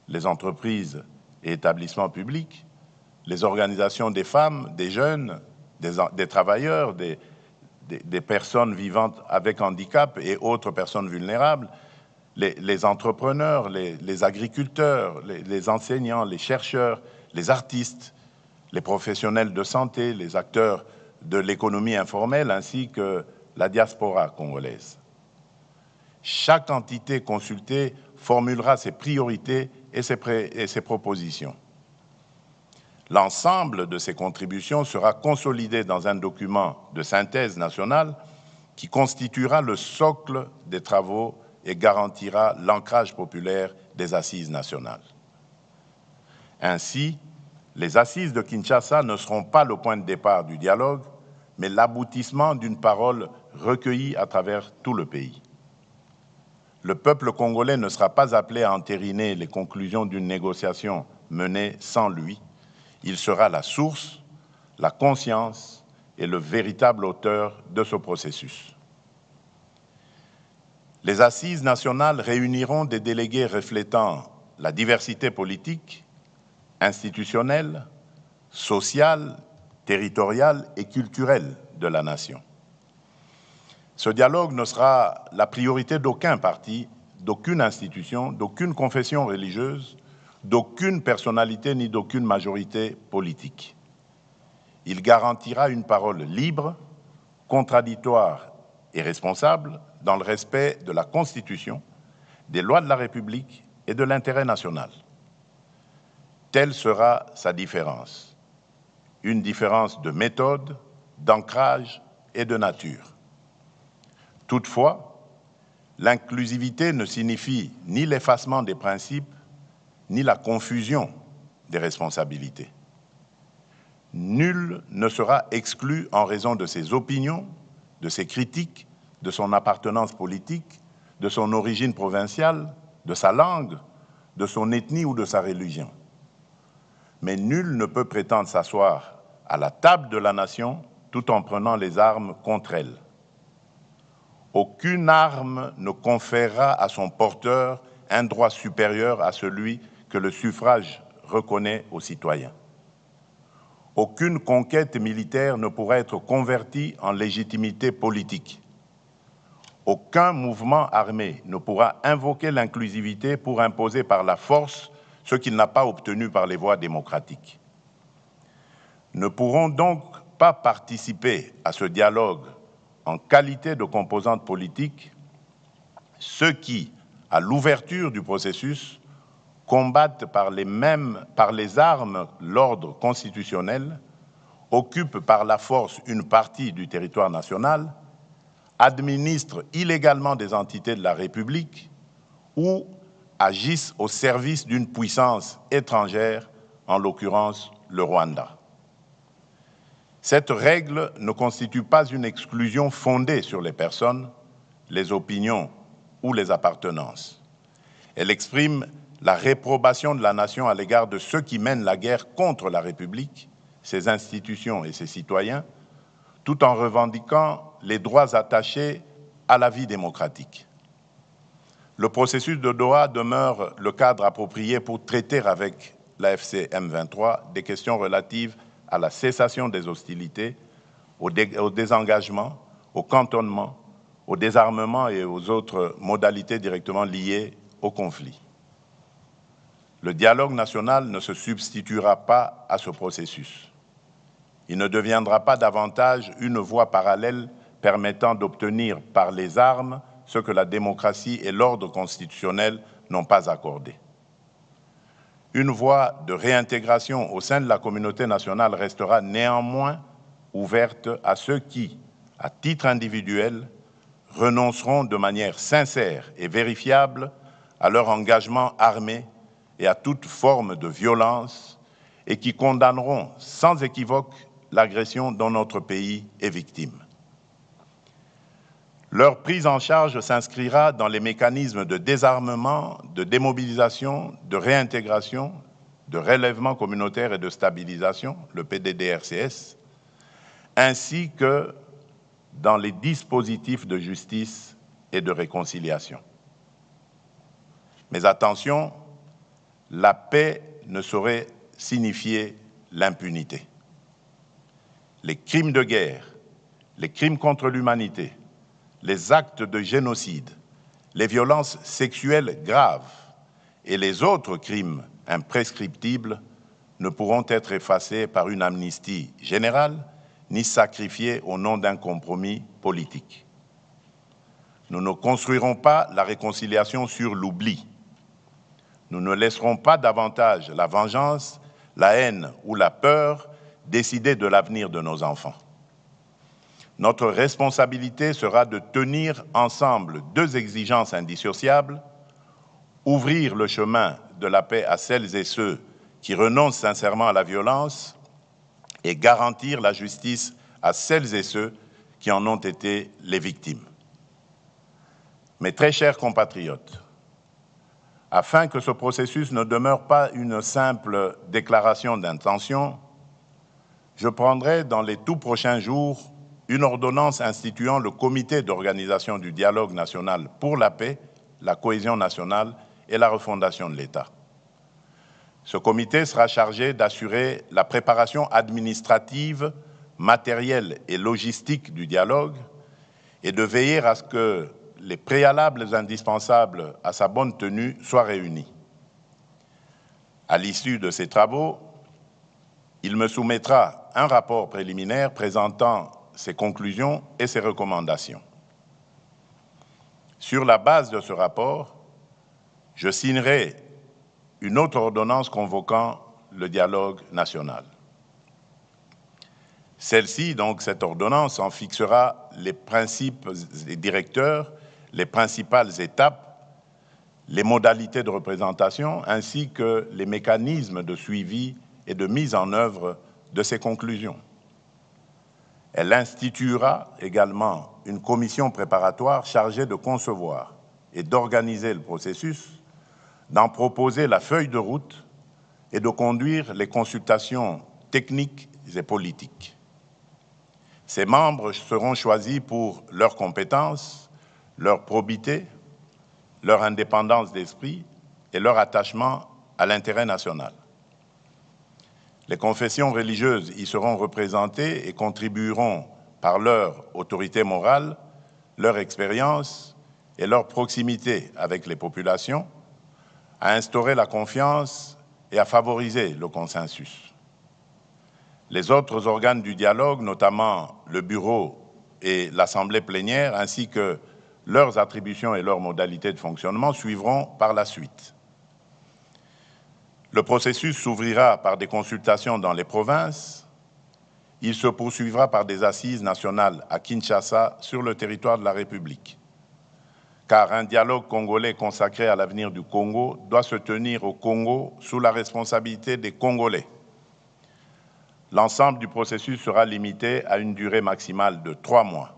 les entreprises et établissements publics, les organisations des femmes, des jeunes, des travailleurs, des personnes vivant avec handicap et autres personnes vulnérables, les entrepreneurs, les agriculteurs, les enseignants, les chercheurs, les artistes, les professionnels de santé, les acteurs de l'économie informelle ainsi que la diaspora congolaise. Chaque entité consultée formulera ses priorités et ses propositions. L'ensemble de ces contributions sera consolidé dans un document de synthèse nationale qui constituera le socle des travaux et garantira l'ancrage populaire des assises nationales. Ainsi, les assises de Kinshasa ne seront pas le point de départ du dialogue, mais l'aboutissement d'une parole recueillie à travers tout le pays. Le peuple congolais ne sera pas appelé à entériner les conclusions d'une négociation menée sans lui. Il sera la source, la conscience et le véritable auteur de ce processus. Les assises nationales réuniront des délégués reflétant la diversité politique, institutionnelle, sociale, territoriale et culturelle de la nation. Ce dialogue ne sera la priorité d'aucun parti, d'aucune institution, d'aucune confession religieuse, d'aucune personnalité ni d'aucune majorité politique. Il garantira une parole libre, contradictoire et responsable dans le respect de la Constitution, des lois de la République et de l'intérêt national. Telle sera sa différence. Une différence de méthode, d'ancrage et de nature. Toutefois, l'inclusivité ne signifie ni l'effacement des principes, ni la confusion des responsabilités. Nul ne sera exclu en raison de ses opinions, de ses critiques, de son appartenance politique, de son origine provinciale, de sa langue, de son ethnie ou de sa religion. Mais nul ne peut prétendre s'asseoir à la table de la nation tout en prenant les armes contre elle. Aucune arme ne conférera à son porteur un droit supérieur à celui que le suffrage reconnaît aux citoyens. Aucune conquête militaire ne pourra être convertie en légitimité politique. Aucun mouvement armé ne pourra invoquer l'inclusivité pour imposer par la force ce qu'il n'a pas obtenu par les voies démocratiques. Ne pourront donc pas participer à ce dialogue en qualité de composantes politiques ceux qui, à l'ouverture du processus, combattent par les armes l'ordre constitutionnel, occupent par la force une partie du territoire national, administrent illégalement des entités de la République ou agissent au service d'une puissance étrangère, en l'occurrence le Rwanda. Cette règle ne constitue pas une exclusion fondée sur les personnes, les opinions ou les appartenances. Elle exprime la réprobation de la nation à l'égard de ceux qui mènent la guerre contre la République, ses institutions et ses citoyens, tout en revendiquant les droits attachés à la vie démocratique. Le processus de Doha demeure le cadre approprié pour traiter avec l'AFC M23 des questions relatives à la cessation des hostilités, au désengagement, au cantonnement, au désarmement et aux autres modalités directement liées au conflit. Le dialogue national ne se substituera pas à ce processus. Il ne deviendra pas davantage une voie parallèle permettant d'obtenir par les armes ce que la démocratie et l'ordre constitutionnel n'ont pas accordé. Une voie de réintégration au sein de la communauté nationale restera néanmoins ouverte à ceux qui, à titre individuel, renonceront de manière sincère et vérifiable à leur engagement armé et à toute forme de violence et qui condamneront sans équivoque l'agression dont notre pays est victime. Leur prise en charge s'inscrira dans les mécanismes de désarmement, de démobilisation, de réintégration, de relèvement communautaire et de stabilisation, le PDDRCS, ainsi que dans les dispositifs de justice et de réconciliation. Mais attention, la paix ne saurait signifier l'impunité. Les crimes de guerre, les crimes contre l'humanité, les actes de génocide, les violences sexuelles graves et les autres crimes imprescriptibles ne pourront être effacés par une amnistie générale ni sacrifiés au nom d'un compromis politique. Nous ne construirons pas la réconciliation sur l'oubli. Nous ne laisserons pas davantage la vengeance, la haine ou la peur décider de l'avenir de nos enfants. Notre responsabilité sera de tenir ensemble deux exigences indissociables, ouvrir le chemin de la paix à celles et ceux qui renoncent sincèrement à la violence et garantir la justice à celles et ceux qui en ont été les victimes. Mes très chers compatriotes, afin que ce processus ne demeure pas une simple déclaration d'intention, je prendrai dans les tout prochains jours une ordonnance instituant le comité d'organisation du dialogue national pour la paix, la cohésion nationale et la refondation de l'État. Ce comité sera chargé d'assurer la préparation administrative, matérielle et logistique du dialogue et de veiller à ce que les préalables indispensables à sa bonne tenue soient réunis. À l'issue de ces travaux, il me soumettra un rapport préliminaire présentant ses conclusions et ses recommandations. Sur la base de ce rapport, je signerai une autre ordonnance convoquant le dialogue national. Celle-ci, donc cette ordonnance, en fixera les principes et directeurs, les principales étapes, les modalités de représentation, ainsi que les mécanismes de suivi et de mise en œuvre de ces conclusions. Elle instituera également une commission préparatoire chargée de concevoir et d'organiser le processus, d'en proposer la feuille de route et de conduire les consultations techniques et politiques. Ces membres seront choisis pour leurs compétences, leur probité, leur indépendance d'esprit et leur attachement à l'intérêt national. Les confessions religieuses y seront représentées et contribueront par leur autorité morale, leur expérience et leur proximité avec les populations à instaurer la confiance et à favoriser le consensus. Les autres organes du dialogue, notamment le bureau et l'assemblée plénière, ainsi que leurs attributions et leurs modalités de fonctionnement, suivront par la suite. Le processus s'ouvrira par des consultations dans les provinces. Il se poursuivra par des assises nationales à Kinshasa, sur le territoire de la République. Car un dialogue congolais consacré à l'avenir du Congo doit se tenir au Congo sous la responsabilité des Congolais. L'ensemble du processus sera limité à une durée maximale de 3 mois.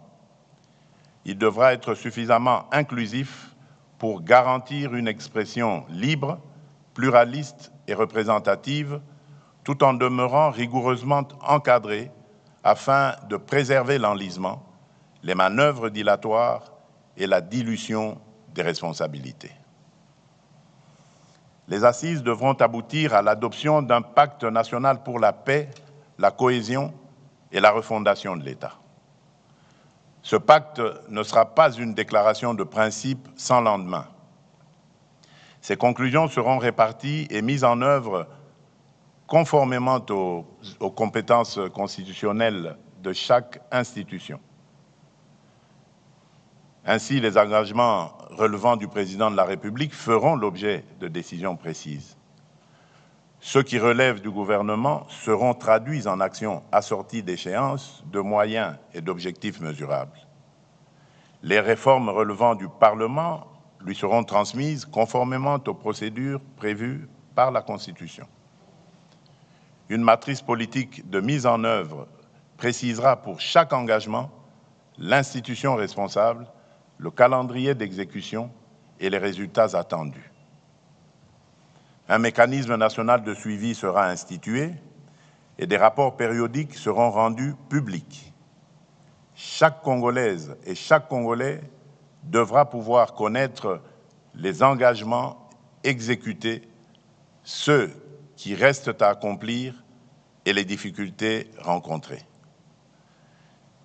Il devra être suffisamment inclusif pour garantir une expression libre, pluraliste et représentative, tout en demeurant rigoureusement encadré afin de préserver l'enlisement, les manœuvres dilatoires et la dilution des responsabilités. Les assises devront aboutir à l'adoption d'un pacte national pour la paix, la cohésion et la refondation de l'État. Ce pacte ne sera pas une déclaration de principe sans lendemain. Ces conclusions seront réparties et mises en œuvre conformément aux compétences constitutionnelles de chaque institution. Ainsi, les engagements relevant du président de la République feront l'objet de décisions précises. Ceux qui relèvent du gouvernement seront traduits en actions assorties d'échéances, de moyens et d'objectifs mesurables. Les réformes relevant du Parlement lui seront transmises conformément aux procédures prévues par la Constitution. Une matrice politique de mise en œuvre précisera pour chaque engagement l'institution responsable le calendrier d'exécution et les résultats attendus. Un mécanisme national de suivi sera institué et des rapports périodiques seront rendus publics. Chaque Congolaise et chaque Congolais devra pouvoir connaître les engagements exécutés, ceux qui restent à accomplir et les difficultés rencontrées.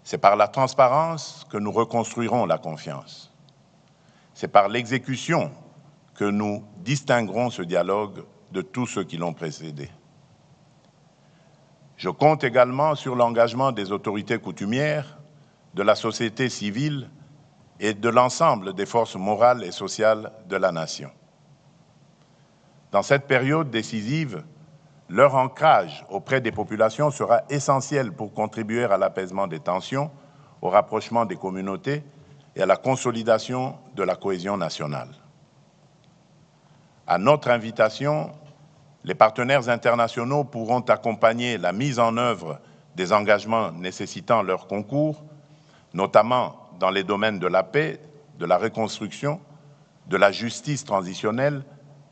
C'est par la transparence que nous reconstruirons la confiance. C'est par l'exécution que nous distinguerons ce dialogue de tous ceux qui l'ont précédé. Je compte également sur l'engagement des autorités coutumières, de la société civile et de l'ensemble des forces morales et sociales de la nation. Dans cette période décisive, leur ancrage auprès des populations sera essentiel pour contribuer à l'apaisement des tensions, au rapprochement des communautés et à la consolidation de la cohésion nationale. À notre invitation, les partenaires internationaux pourront accompagner la mise en œuvre des engagements nécessitant leur concours, notamment dans les domaines de la paix, de la reconstruction, de la justice transitionnelle,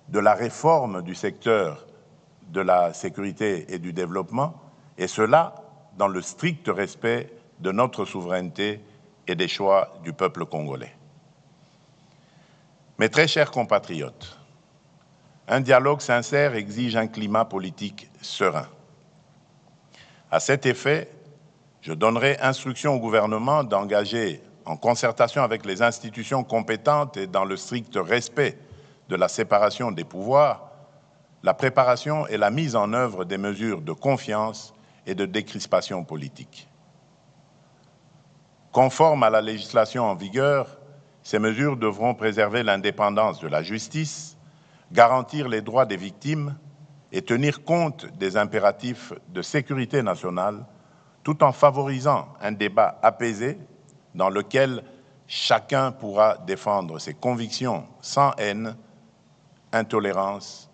de la réforme du secteur de la sécurité et du développement, et cela dans le strict respect de notre souveraineté et des choix du peuple congolais. Mes très chers compatriotes, un dialogue sincère exige un climat politique serein. À cet effet, je donnerai instruction au gouvernement d'engager, en concertation avec les institutions compétentes et dans le strict respect de la séparation des pouvoirs, la préparation et la mise en œuvre des mesures de confiance et de décrispation politique. Conformes à la législation en vigueur, ces mesures devront préserver l'indépendance de la justice, garantir les droits des victimes et tenir compte des impératifs de sécurité nationale, tout en favorisant un débat apaisé dans lequel chacun pourra défendre ses convictions sans haine, intolérance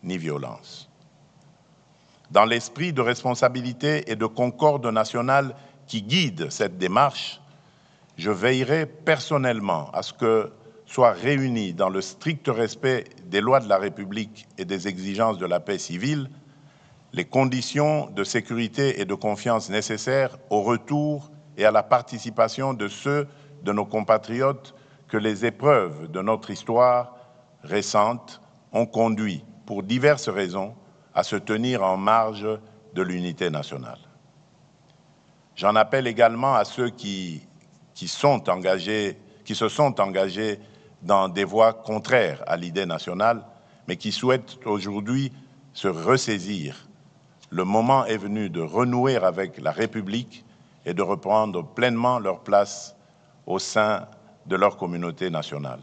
ni violence. Dans l'esprit de responsabilité et de concorde nationale qui guide cette démarche, je veillerai personnellement à ce que soient réunis dans le strict respect des lois de la République et des exigences de la paix civile les conditions de sécurité et de confiance nécessaires au retour et à la participation de ceux de nos compatriotes que les épreuves de notre histoire récente ont conduit, pour diverses raisons, à se tenir en marge de l'unité nationale. J'en appelle également à ceux qui se sont engagés dans des voies contraires à l'idée nationale, mais qui souhaitent aujourd'hui se ressaisir. Le moment est venu de renouer avec la République et de reprendre pleinement leur place au sein de leur communauté nationale.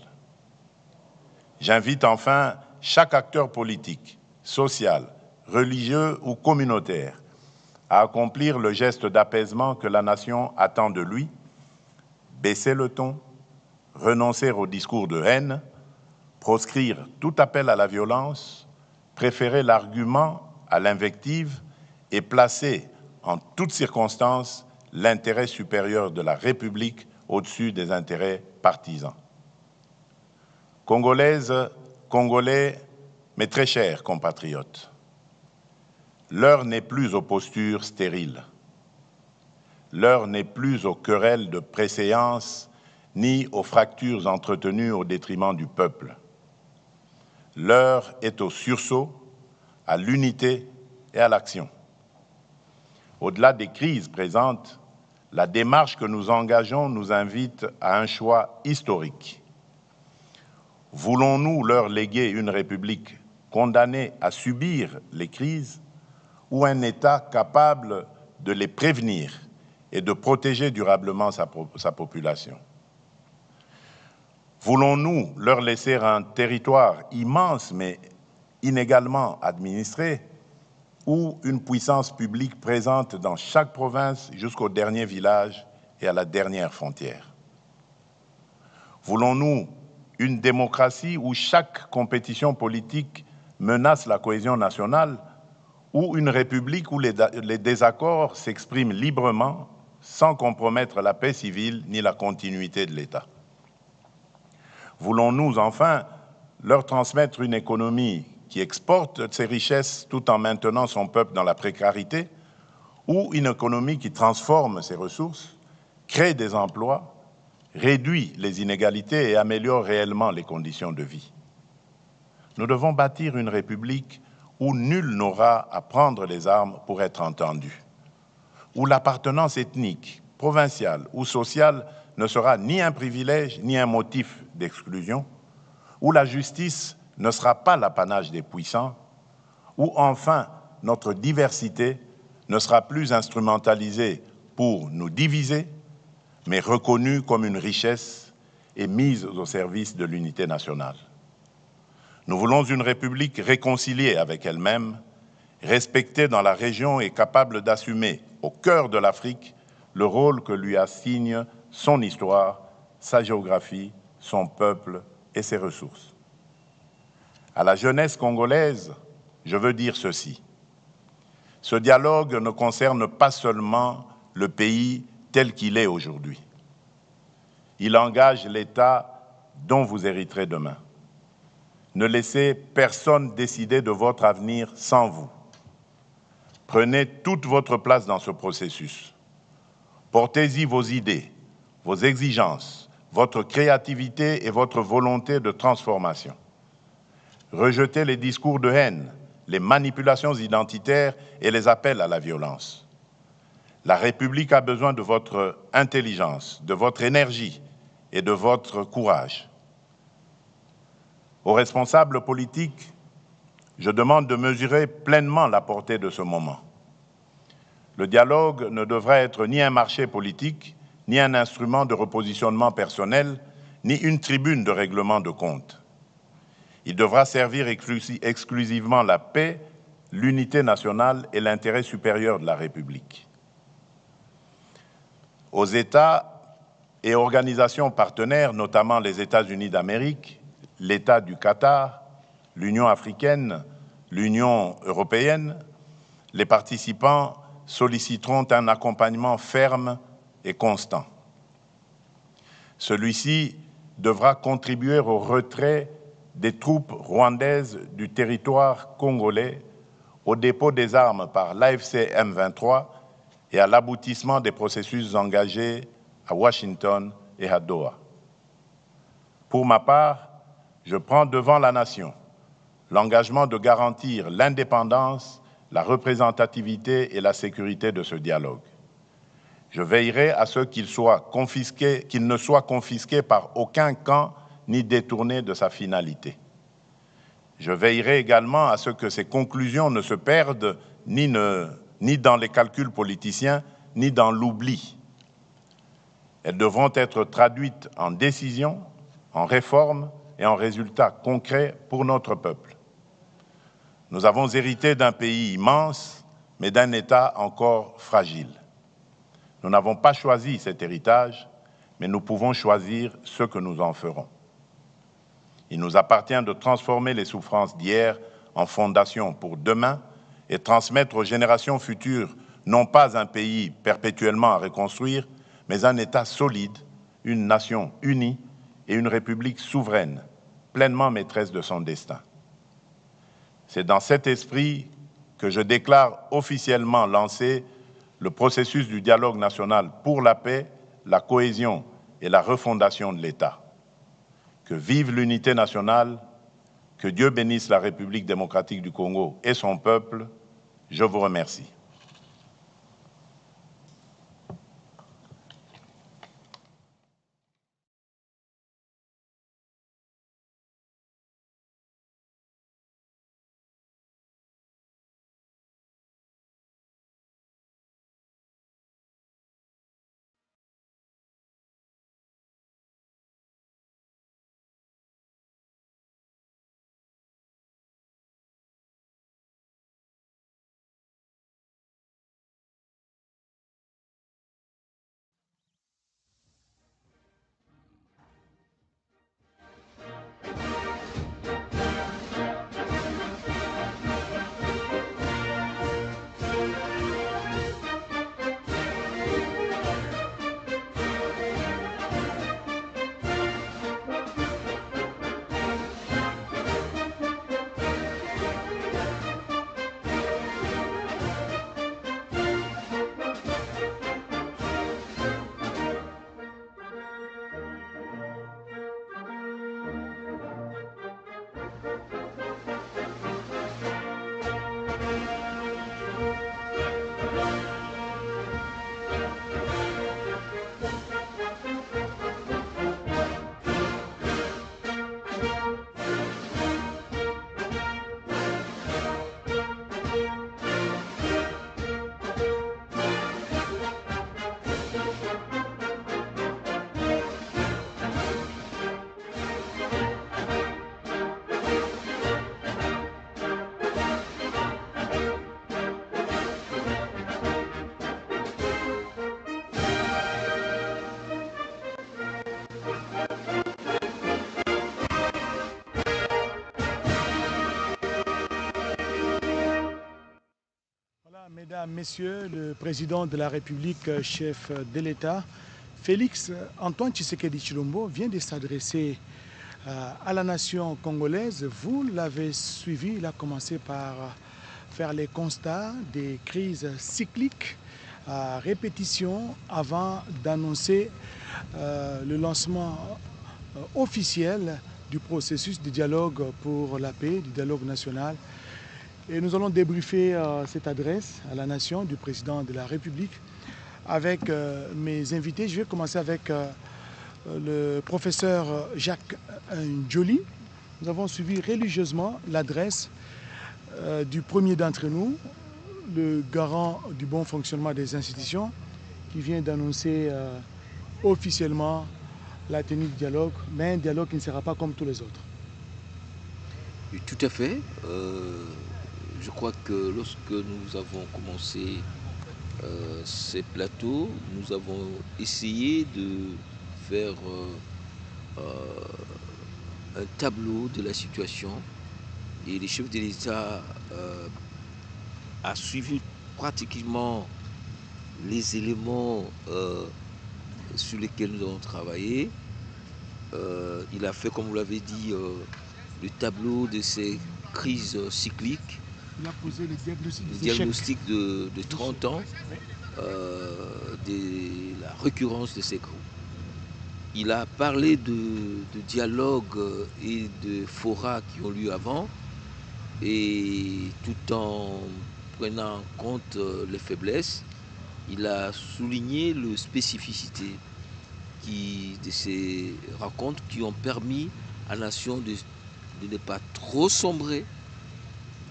J'invite enfin chaque acteur politique, social, religieux ou communautaire à accomplir le geste d'apaisement que la nation attend de lui, baisser le ton, renoncer au discours de haine, proscrire tout appel à la violence, préférer l'argument à l'invective et placer en toutes circonstances l'intérêt supérieur de la République au-dessus des intérêts partisans. Congolaises, Congolais, mes très chers compatriotes, l'heure n'est plus aux postures stériles. L'heure n'est plus aux querelles de préséance ni aux fractures entretenues au détriment du peuple. L'heure est au sursaut, à l'unité et à l'action. Au-delà des crises présentes, la démarche que nous engageons nous invite à un choix historique. Voulons-nous leur léguer une République condamnée à subir les crises ou un État capable de les prévenir et de protéger durablement sa population? Voulons-nous leur laisser un territoire immense mais inégalement administré ou une puissance publique présente dans chaque province jusqu'au dernier village et à la dernière frontière? Voulons-nous une démocratie où chaque compétition politique menace la cohésion nationale ou une république où les désaccords s'expriment librement sans compromettre la paix civile ni la continuité de l'État? Voulons-nous enfin leur transmettre une économie qui exporte ses richesses tout en maintenant son peuple dans la précarité, ou une économie qui transforme ses ressources, crée des emplois, réduit les inégalités et améliore réellement les conditions de vie? Nous devons bâtir une république où nul n'aura à prendre les armes pour être entendu, où l'appartenance ethnique, provinciale ou sociale ne sera ni un privilège ni un motif d'exclusion, où la justice ne sera pas l'apanage des puissants, où enfin notre diversité ne sera plus instrumentalisée pour nous diviser, mais reconnue comme une richesse et mise au service de l'unité nationale. Nous voulons une République réconciliée avec elle-même, respectée dans la région et capable d'assumer au cœur de l'Afrique le rôle que lui assigne son histoire, sa géographie, son peuple et ses ressources. À la jeunesse congolaise, je veux dire ceci. Ce dialogue ne concerne pas seulement le pays tel qu'il est aujourd'hui. Il engage l'État dont vous hériterez demain. Ne laissez personne décider de votre avenir sans vous. Prenez toute votre place dans ce processus. Portez-y vos idées, vos exigences, votre créativité et votre volonté de transformation. Rejetez les discours de haine, les manipulations identitaires et les appels à la violence. La République a besoin de votre intelligence, de votre énergie et de votre courage. Aux responsables politiques, je demande de mesurer pleinement la portée de ce moment. Le dialogue ne devra être ni un marché politique, ni un instrument de repositionnement personnel, ni une tribune de règlement de comptes. Il devra servir exclusivement la paix, l'unité nationale et l'intérêt supérieur de la République. Aux États et organisations partenaires, notamment les États-Unis d'Amérique, l'État du Qatar, l'Union africaine, l'Union européenne, les participants solliciteront un accompagnement ferme et constant. Celui-ci devra contribuer au retrait des troupes rwandaises du territoire congolais, au dépôt des armes par l'AFC M23 et à l'aboutissement des processus engagés à Washington et à Doha. Pour ma part, je prends devant la nation l'engagement de garantir l'indépendance, la représentativité et la sécurité de ce dialogue. Je veillerai à ce qu'il ne soit confisqué par aucun camp ni détourné de sa finalité. Je veillerai également à ce que ces conclusions ne se perdent ni dans les calculs politiciens, ni dans l'oubli. Elles devront être traduites en décisions, en réformes et en résultats concrets pour notre peuple. Nous avons hérité d'un pays immense, mais d'un État encore fragile. Nous n'avons pas choisi cet héritage, mais nous pouvons choisir ce que nous en ferons. Il nous appartient de transformer les souffrances d'hier en fondation pour demain et transmettre aux générations futures non pas un pays perpétuellement à reconstruire, mais un État solide, une nation unie et une république souveraine, pleinement maîtresse de son destin. C'est dans cet esprit que je déclare officiellement lancé le processus du dialogue national pour la paix, la cohésion et la refondation de l'État. Que vive l'unité nationale, que Dieu bénisse la République démocratique du Congo et son peuple. Je vous remercie. Mesdames, Messieurs, le président de la République, chef de l'État, Félix Antoine Tshisekedi Tshilombo, vient de s'adresser à la nation congolaise. Vous l'avez suivi, il a commencé par faire les constats des crises cycliques à répétition avant d'annoncer le lancement officiel du processus de dialogue pour la paix, du dialogue national. Et nous allons débriefer cette adresse à la nation du président de la République avec mes invités. Je vais commencer avec le professeur Jacques Ndjoli. Nous avons suivi religieusement l'adresse du premier d'entre nous, le garant du bon fonctionnement des institutions, qui vient d'annoncer officiellement la tenue du dialogue, mais un dialogue qui ne sera pas comme tous les autres. Et tout à fait. Je crois que lorsque nous avons commencé ces plateaux, nous avons essayé de faire un tableau de la situation et les chefs de l'État a suivi pratiquement les éléments sur lesquels nous avons travaillé. Il a fait, comme vous l'avez dit, le tableau de ces crises cycliques. Il a posé le diagnostic de 30 ans de la récurrence de ces groupes. Il a parlé de dialogue et de forats qui ont lieu avant, et tout en prenant en compte les faiblesses, il a souligné les spécificités de ces rencontres qui ont permis à la nation de ne pas trop sombrer,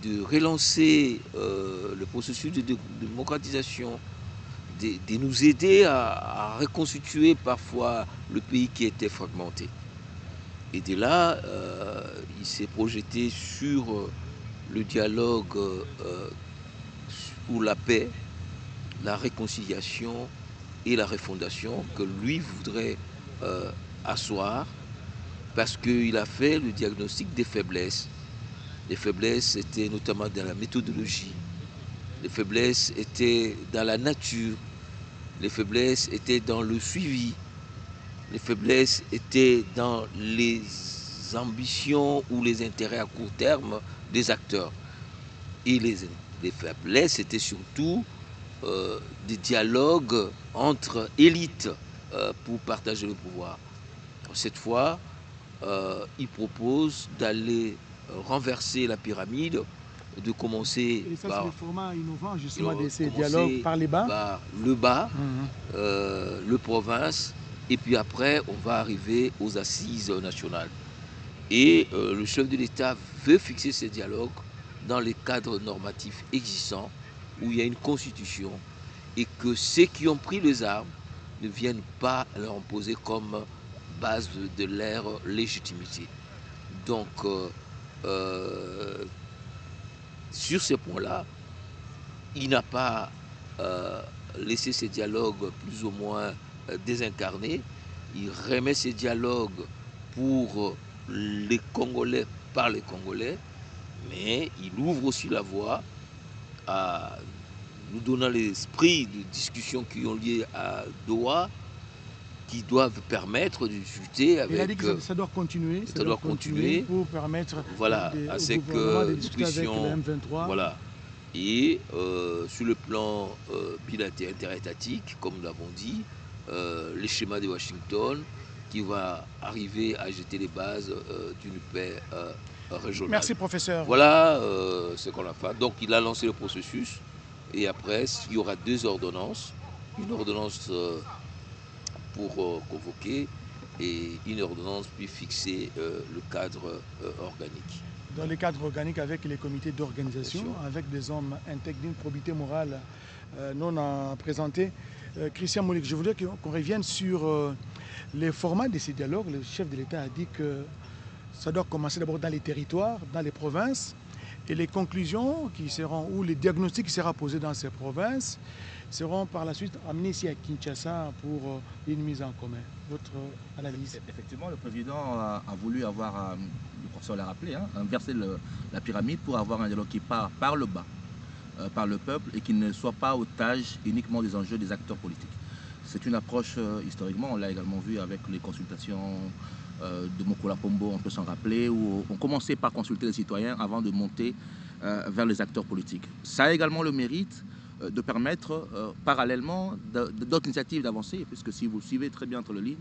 de relancer le processus de démocratisation, de nous aider à reconstituer parfois le pays qui était fragmenté. Et de là, il s'est projeté sur le dialogue pour la paix, la réconciliation et la refondation que lui voudrait asseoir, parce qu'il a fait le diagnostic des faiblesses. Les faiblesses étaient notamment dans la méthodologie, les faiblesses étaient dans la nature, les faiblesses étaient dans le suivi, les faiblesses étaient dans les ambitions ou les intérêts à court terme des acteurs. Et les faiblesses étaient surtout des dialogues entre élites pour partager le pouvoir. Cette fois, il propose d'aller renverser la pyramide, de commencer et ça, par le format innovant justement de ces dialogues par les bas. Par le bas, le province, et puis après on va arriver aux assises nationales. Et le chef de l'État veut fixer ces dialogues dans les cadres normatifs existants, où il y a une constitution, et que ceux qui ont pris les armes ne viennent pas leur imposer comme base de leur légitimité. Donc, sur ce point-là, il n'a pas laissé ces dialogues plus ou moins désincarnés. Il remet ces dialogues pour les Congolais par les Congolais, mais il ouvre aussi la voie à nous donnant l'esprit de discussions qui ont lieu à Doha, qui doivent permettre de discuter avec... Il a dit que ça doit continuer. Ça doit continuer pour permettre à ce que de discuter avec le M23. Voilà. Et sur le plan bilatéral interétatique, comme nous l'avons dit, les schémas de Washington qui va arriver à jeter les bases d'une paix régionale. Merci, professeur. Voilà ce qu'on a fait. Donc il a lancé le processus, et après il y aura 2 ordonnances. Une ordonnance pour convoquer et une ordonnance puis fixer le cadre organique. Dans le cadre organique avec les comités d'organisation, avec des hommes intègres d'une probité morale non présentés. Christian Molik, je voudrais qu'on revienne sur les formats de ces dialogues. Le chef de l'État a dit que ça doit commencer d'abord dans les territoires, dans les provinces, et les conclusions qui seront, ou les diagnostics qui seront posés dans ces provinces, seront par la suite amenés ici à Kinshasa pour une mise en commun. Votre analyse? Effectivement, le président a voulu avoir, le professeur l'a rappelé, inverser la pyramide pour avoir un dialogue qui part par le bas. par le peuple et qu'ils ne soient pas otages uniquement des enjeux des acteurs politiques. C'est une approche, historiquement, on l'a également vu avec les consultations de Mokola Pombo, on peut s'en rappeler, où on commençait par consulter les citoyens avant de monter vers les acteurs politiques. Ça a également le mérite de permettre parallèlement d'autres initiatives d'avancer, puisque si vous suivez très bien entre les lignes,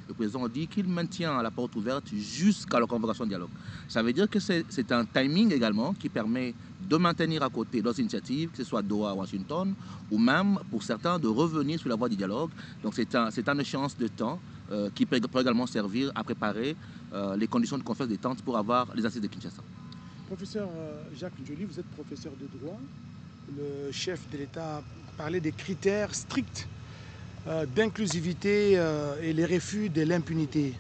le président a dit qu'il maintient la porte ouverte jusqu'à la convocation de dialogue. Ça veut dire que c'est un timing également qui permet de maintenir à côté d'autres initiatives, que ce soit Doha, Washington, ou même pour certains de revenir sur la voie du dialogue. Donc c'est un échéance de temps qui peut également servir à préparer les conditions de conférence détente pour avoir les assises de Kinshasa. Professeur Jacques Njoli, vous êtes professeur de droit. Le chef de l'État parlait des critères stricts d'inclusivité et les refus de l'impunité.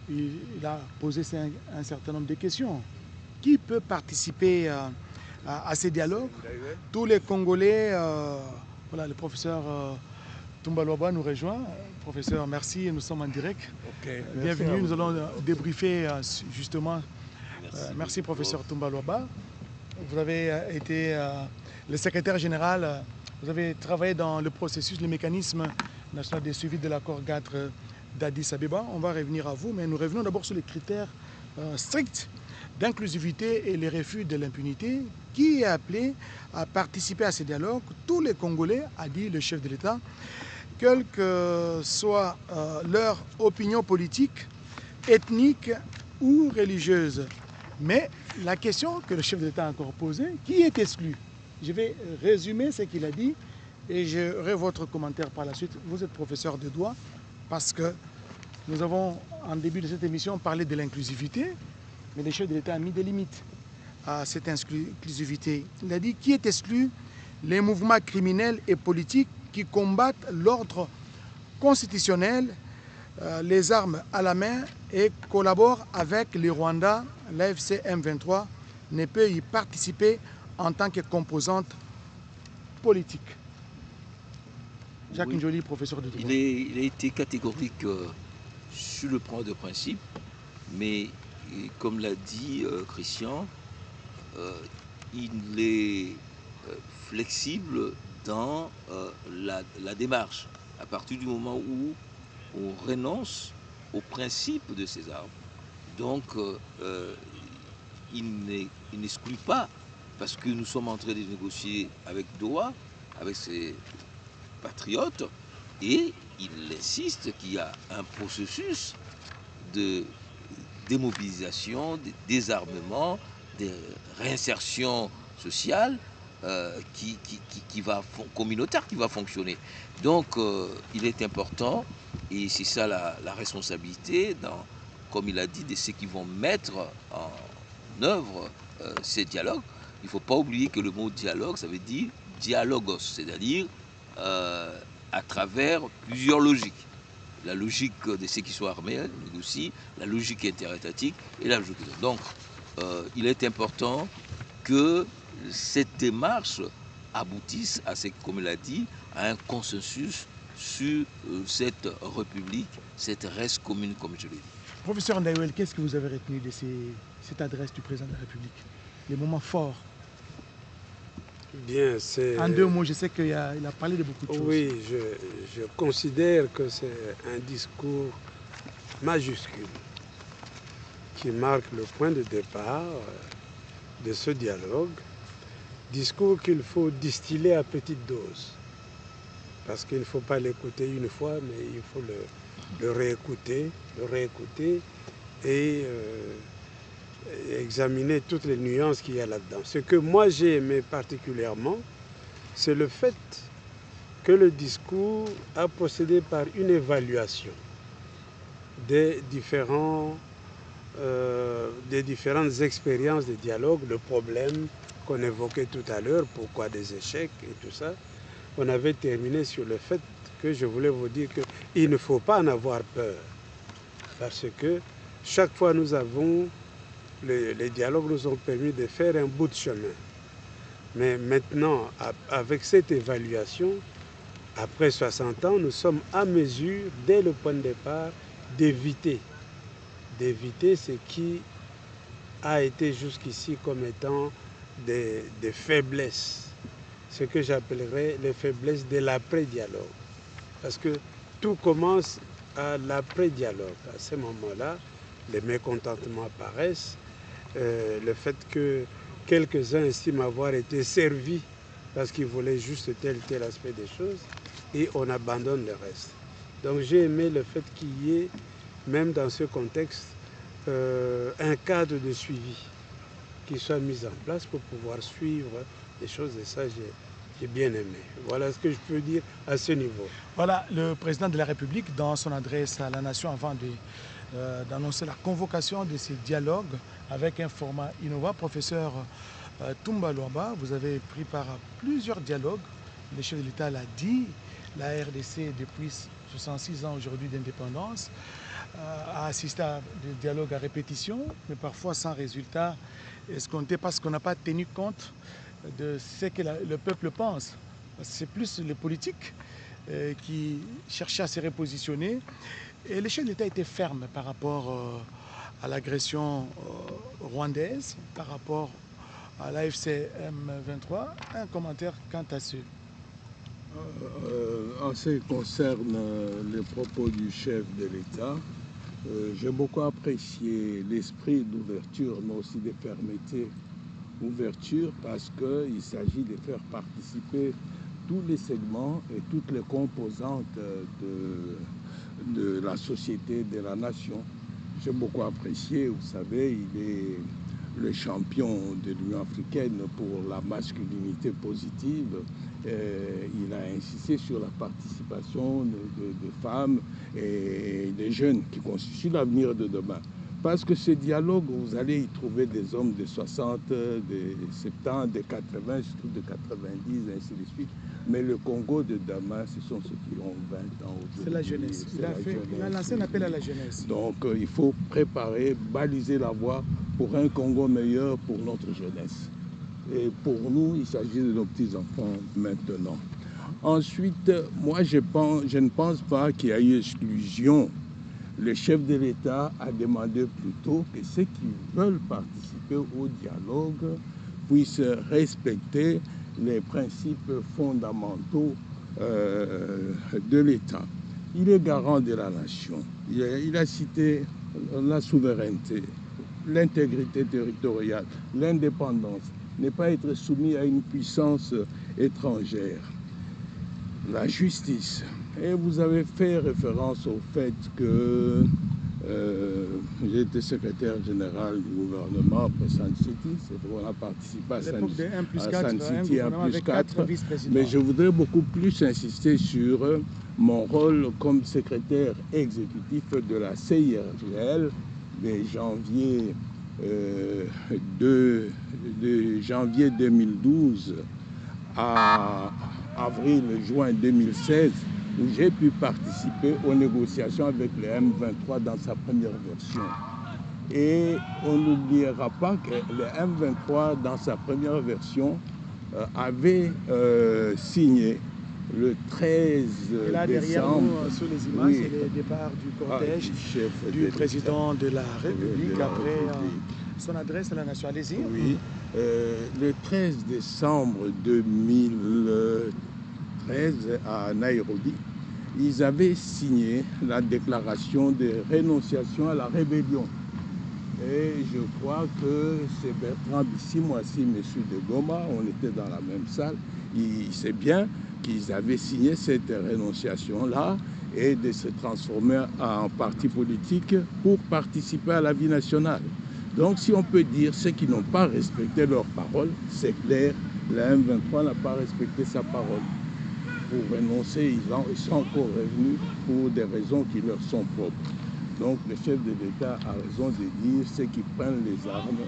Il a posé un certain nombre de questions. Qui peut participer à ces dialogues? Tous les Congolais, voilà, le professeur Toumba Loaba nous rejoint. Professeur, merci, nous sommes en direct. Okay, bienvenue, nous allons débriefer justement. Merci professeur Toumba Loaba. Vous avez été le secrétaire général. Vous avez travaillé dans le processus, le mécanisme national de suivi de l'accord GATT d'Addis Abeba. On va revenir à vous, mais nous revenons d'abord sur les critères stricts d'inclusivité et les refus de l'impunité. Qui est appelé à participer à ces dialogues? Tous les Congolais, a dit le chef de l'État, quelle que soit leur opinion politique, ethnique ou religieuse. Mais la question que le chef de l'État a encore posée, qui est exclu? Je vais résumer ce qu'il a dit et j'aurai votre commentaire par la suite. Vous êtes professeur de droit parce que nous avons, en début de cette émission, parlé de l'inclusivité, mais le chef de l'État a mis des limites à cette inclusivité. Il a dit qui est exclu? Les mouvements criminels et politiques qui combattent l'ordre constitutionnel, les armes à la main et collaborent avec les Rwandais. L'AFC M23 ne peut y participer en tant que composante politique. Jacques Njoli, professeur de droit. Il a été catégorique sur le point de principe, mais comme l'a dit Christian, il est flexible dans la démarche. À partir du moment où on renonce au principe de ces armes. Donc, il n'exclut pas, parce que nous sommes en train de négocier avec Doha, avec ses patriotes, et il insiste qu'il y a un processus de démobilisation, de désarmement, de réinsertion sociale communautaire qui va fonctionner. Donc il est important, et c'est ça la responsabilité, comme il a dit, de ceux qui vont mettre en œuvre ces dialogues. Il ne faut pas oublier que le mot dialogue, ça veut dire dialogos, c'est-à-dire à travers plusieurs logiques. La logique de ceux qui sont armés, mais aussi la logique interétatique et la logique. Donc, il est important que cette démarche aboutisse à, comme il a dit, à un consensus sur cette république, cette res commune, comme je l'ai dit. Professeur Ndaiwel, qu'est-ce que vous avez retenu de cette adresse du président de la République? Les moments forts. Bien, c'est... En deux mots, je sais qu'il a parlé de beaucoup de choses. Oui, je considère que c'est un discours majuscule qui marque le point de départ de ce dialogue. Discours qu'il faut distiller à petite dose. Parce qu'il ne faut pas l'écouter une fois, mais il faut le réécouter et examiner toutes les nuances qu'il y a là-dedans. Ce que moi j'ai aimé particulièrement, c'est le fait que le discours a procédé par une évaluation des différentes expériences de dialogue, le problème qu'on évoquait tout à l'heure, pourquoi des échecs et tout ça. On avait terminé sur le fait que je voulais vous dire qu'il ne faut pas en avoir peur. Parce que chaque fois nous avons, les dialogues nous ont permis de faire un bout de chemin. Mais maintenant, avec cette évaluation, après 60 ans, nous sommes à mesure, dès le point de départ, d'éviter ce qui a été jusqu'ici comme étant des faiblesses ce que j'appellerais les faiblesses de l'après-dialogue. Parce que tout commence à l'après-dialogue. À ce moment-là, les mécontentements apparaissent, le fait que quelques-uns estiment avoir été servis parce qu'ils voulaient juste tel aspect des choses, et on abandonne le reste. Donc j'ai aimé le fait qu'il y ait, même dans ce contexte, un cadre de suivi qui soit mis en place pour pouvoir suivre les choses, et ça j'ai bien aimé. Voilà ce que je peux dire à ce niveau. Voilà, le président de la République, dans son adresse à la nation avant d'annoncer la convocation de ces dialogues avec un format innovant, professeur Toumba Luaba, vous avez pris part à plusieurs dialogues. Le chef de l'État l'a dit, la RDC, depuis 66 ans aujourd'hui d'indépendance, a assisté à des dialogues à répétition, mais parfois sans résultat escompté parce qu'on n'a pas tenu compte de ce que le peuple pense. C'est plus les politiques qui cherchaient à se repositionner. Et le chef de l'État était ferme par rapport à l'agression rwandaise, par rapport à l'AFC M23. Un commentaire quant à ce. En ce qui concerne les propos du chef de l'État, j'ai beaucoup apprécié l'esprit d'ouverture, mais aussi de fermeté. Ouverture parce qu'il s'agit de faire participer tous les segments et toutes les composantes de la société, de la nation. J'ai beaucoup apprécié, vous savez, il est le champion de l'Union africaine pour la masculinité positive. Il a insisté sur la participation des femmes et des jeunes qui constituent l'avenir de demain. Parce que ce dialogue, vous allez y trouver des hommes de 60, de 70, de 80, surtout de 90, ainsi de suite. Mais le Congo de demain, ce sont ceux qui ont 20 ans. C'est la jeunesse. Il a lancé un appel à la jeunesse. Donc il faut préparer, baliser la voie pour un Congo meilleur pour notre jeunesse. Et pour nous, il s'agit de nos petits-enfants maintenant. Ensuite, moi je ne pense pas qu'il y a eu exclusion. Le chef de l'État a demandé plutôt que ceux qui veulent participer au dialogue puissent respecter les principes fondamentaux de l'État. Il est garant de la nation. Il a cité la souveraineté, l'intégrité territoriale, l'indépendance, ne pas être soumis à une puissance étrangère, la justice. Et vous avez fait référence au fait que j'étais secrétaire général du gouvernement après Sun City. C'est pour on a participé à Sun City 1+4. Mais je voudrais beaucoup plus insister sur mon rôle comme secrétaire exécutif de la CIRGL de janvier 2012 à avril-juin 2016, où j'ai pu participer aux négociations avec le M23 dans sa première version. Et on n'oubliera pas que le M23, dans sa première version, avait signé le 13 Et là, derrière décembre. nous, sous les images, c'est le départ du cortège du président de la République après son adresse à la nation. Allez-y. Oui. Le 13 décembre 2013, à Nairobi, ils avaient signé la déclaration de rénonciation à la rébellion. Et je crois que c'est Bertrand Bissi, moi aussi, M. de Goma, on était dans la même salle. Il sait bien qu'ils avaient signé cette rénonciation-là et de se transformer en parti politique pour participer à la vie nationale. Donc si on peut dire ceux qui n'ont pas respecté leur parole, c'est clair, la M23 n'a pas respecté sa parole. Pour renoncer, ils sont encore revenus pour des raisons qui leur sont propres. Donc le chef de l'État a raison de dire ceux qui prennent les armes,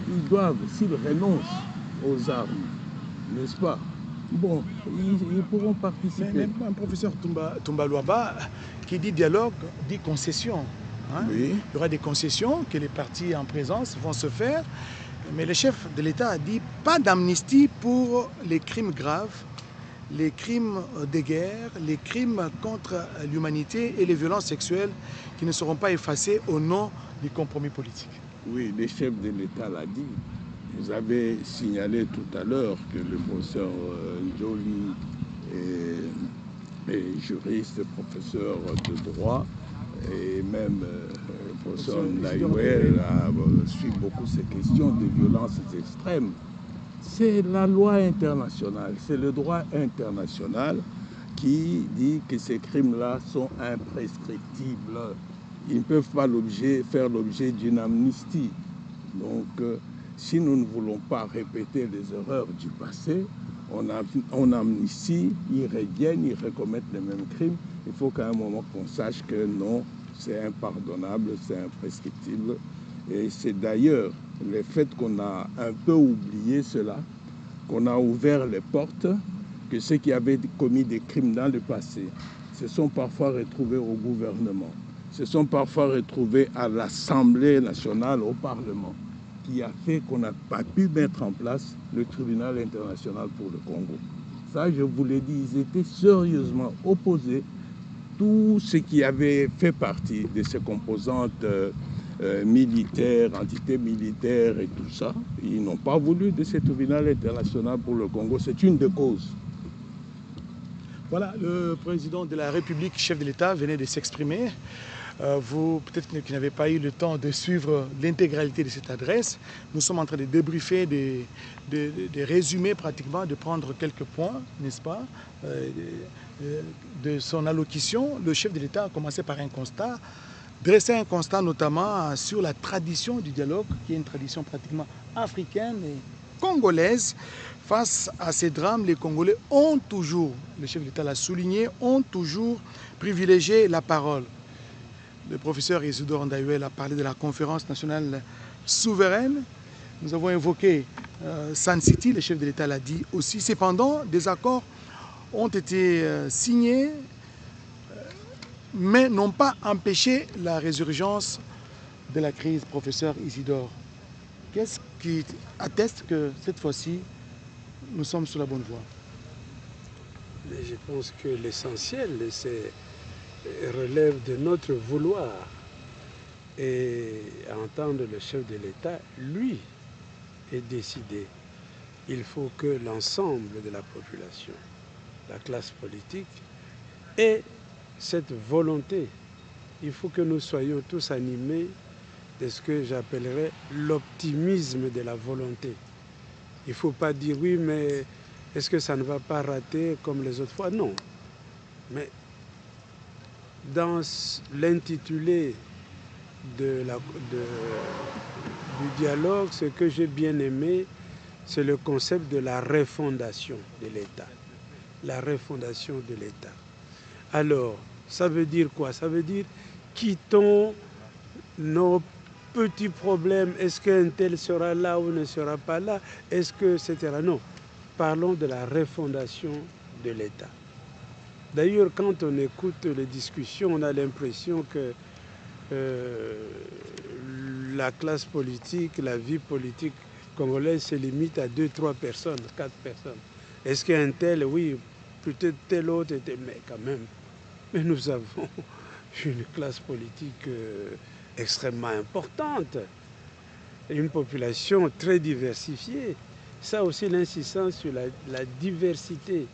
ils doivent, s'ils renoncent aux armes, n'est-ce pas? Bon, ils pourront participer. Mais même un professeur Toumba Luaba qui dit dialogue, dit concession. Hein? Oui. Il y aura des concessions que les partis en présence vont se faire. Mais le chef de l'État a dit pas d'amnistie pour les crimes graves, les crimes de guerre, les crimes contre l'humanité et les violences sexuelles qui ne seront pas effacés au nom du compromis politique. Oui, le chef de l'État l'a dit. Vous avez signalé tout à l'heure que le professeur Njoli est juriste, professeur de droit, et même le professeur Ndaïwel suit beaucoup ces questions de violences extrêmes. C'est la loi internationale, c'est le droit international qui dit que ces crimes-là sont imprescriptibles. Ils ne peuvent pas faire l'objet d'une amnistie. Donc, si nous ne voulons pas répéter les erreurs du passé, on amnistie, ils reviennent, ils recommettent les mêmes crimes. Il faut qu'à un moment qu'on sache que non, c'est impardonnable, c'est imprescriptible. Et c'est d'ailleurs le fait qu'on a un peu oublié cela, qu'on a ouvert les portes, que ceux qui avaient commis des crimes dans le passé se sont parfois retrouvés au gouvernement, se sont parfois retrouvés à l'Assemblée nationale, au Parlement, qui a fait qu'on n'a pas pu mettre en place le tribunal international pour le Congo. Ça, je vous l'ai dit, ils étaient sérieusement opposés. Tout ce qui avait fait partie de ces composantes militaires, entités militaires et tout ça, ils n'ont pas voulu de ce tribunal international pour le Congo. C'est une des causes. Voilà, le président de la République, chef de l'État, venait de s'exprimer. Vous, peut-être qui n'avez pas eu le temps de suivre l'intégralité de cette adresse, nous sommes en train de débriefer, de résumer pratiquement, de prendre quelques points, n'est-ce pas, de son allocution. Le chef de l'État a commencé par un constat, dresser un constat notamment sur la tradition du dialogue, qui est une tradition pratiquement africaine et congolaise. Face à ces drames, les Congolais ont toujours, le chef de l'État l'a souligné, ont toujours privilégié la parole. Le professeur Isidore Ndaïwel a parlé de la conférence nationale souveraine. Nous avons évoqué Sun City, le chef de l'État l'a dit aussi. Cependant, des accords ont été signés, mais n'ont pas empêché la résurgence de la crise, professeur Isidore. Qu'est-ce qui atteste que cette fois-ci, nous sommes sur la bonne voie? Mais je pense que l'essentiel, c'est relève de notre vouloir. Et à entendre le chef de l'État, lui, est décidé. Il faut que l'ensemble de la population, la classe politique, ait cette volonté. Il faut que nous soyons tous animés de ce que j'appellerais l'optimisme de la volonté. Il ne faut pas dire oui, mais est-ce que ça ne va pas rater comme les autres fois? Non. Mais dans l'intitulé du dialogue, ce que j'ai bien aimé, c'est le concept de la refondation de l'État. La refondation de l'État. Alors, ça veut dire quoi? Ça veut dire quittons nos petits problèmes. Est-ce qu'un tel sera là ou ne sera pas là? Est-ce que, etc. Non. Parlons de la refondation de l'État. D'ailleurs, quand on écoute les discussions, on a l'impression que la classe politique, la vie politique congolaise se limite à 2-3 personnes, 4 personnes. Est-ce qu'un tel, oui, peut-être tel autre, mais quand même. Mais nous avons une classe politique extrêmement importante, une population très diversifiée. Ça aussi, l'insistance sur la diversité.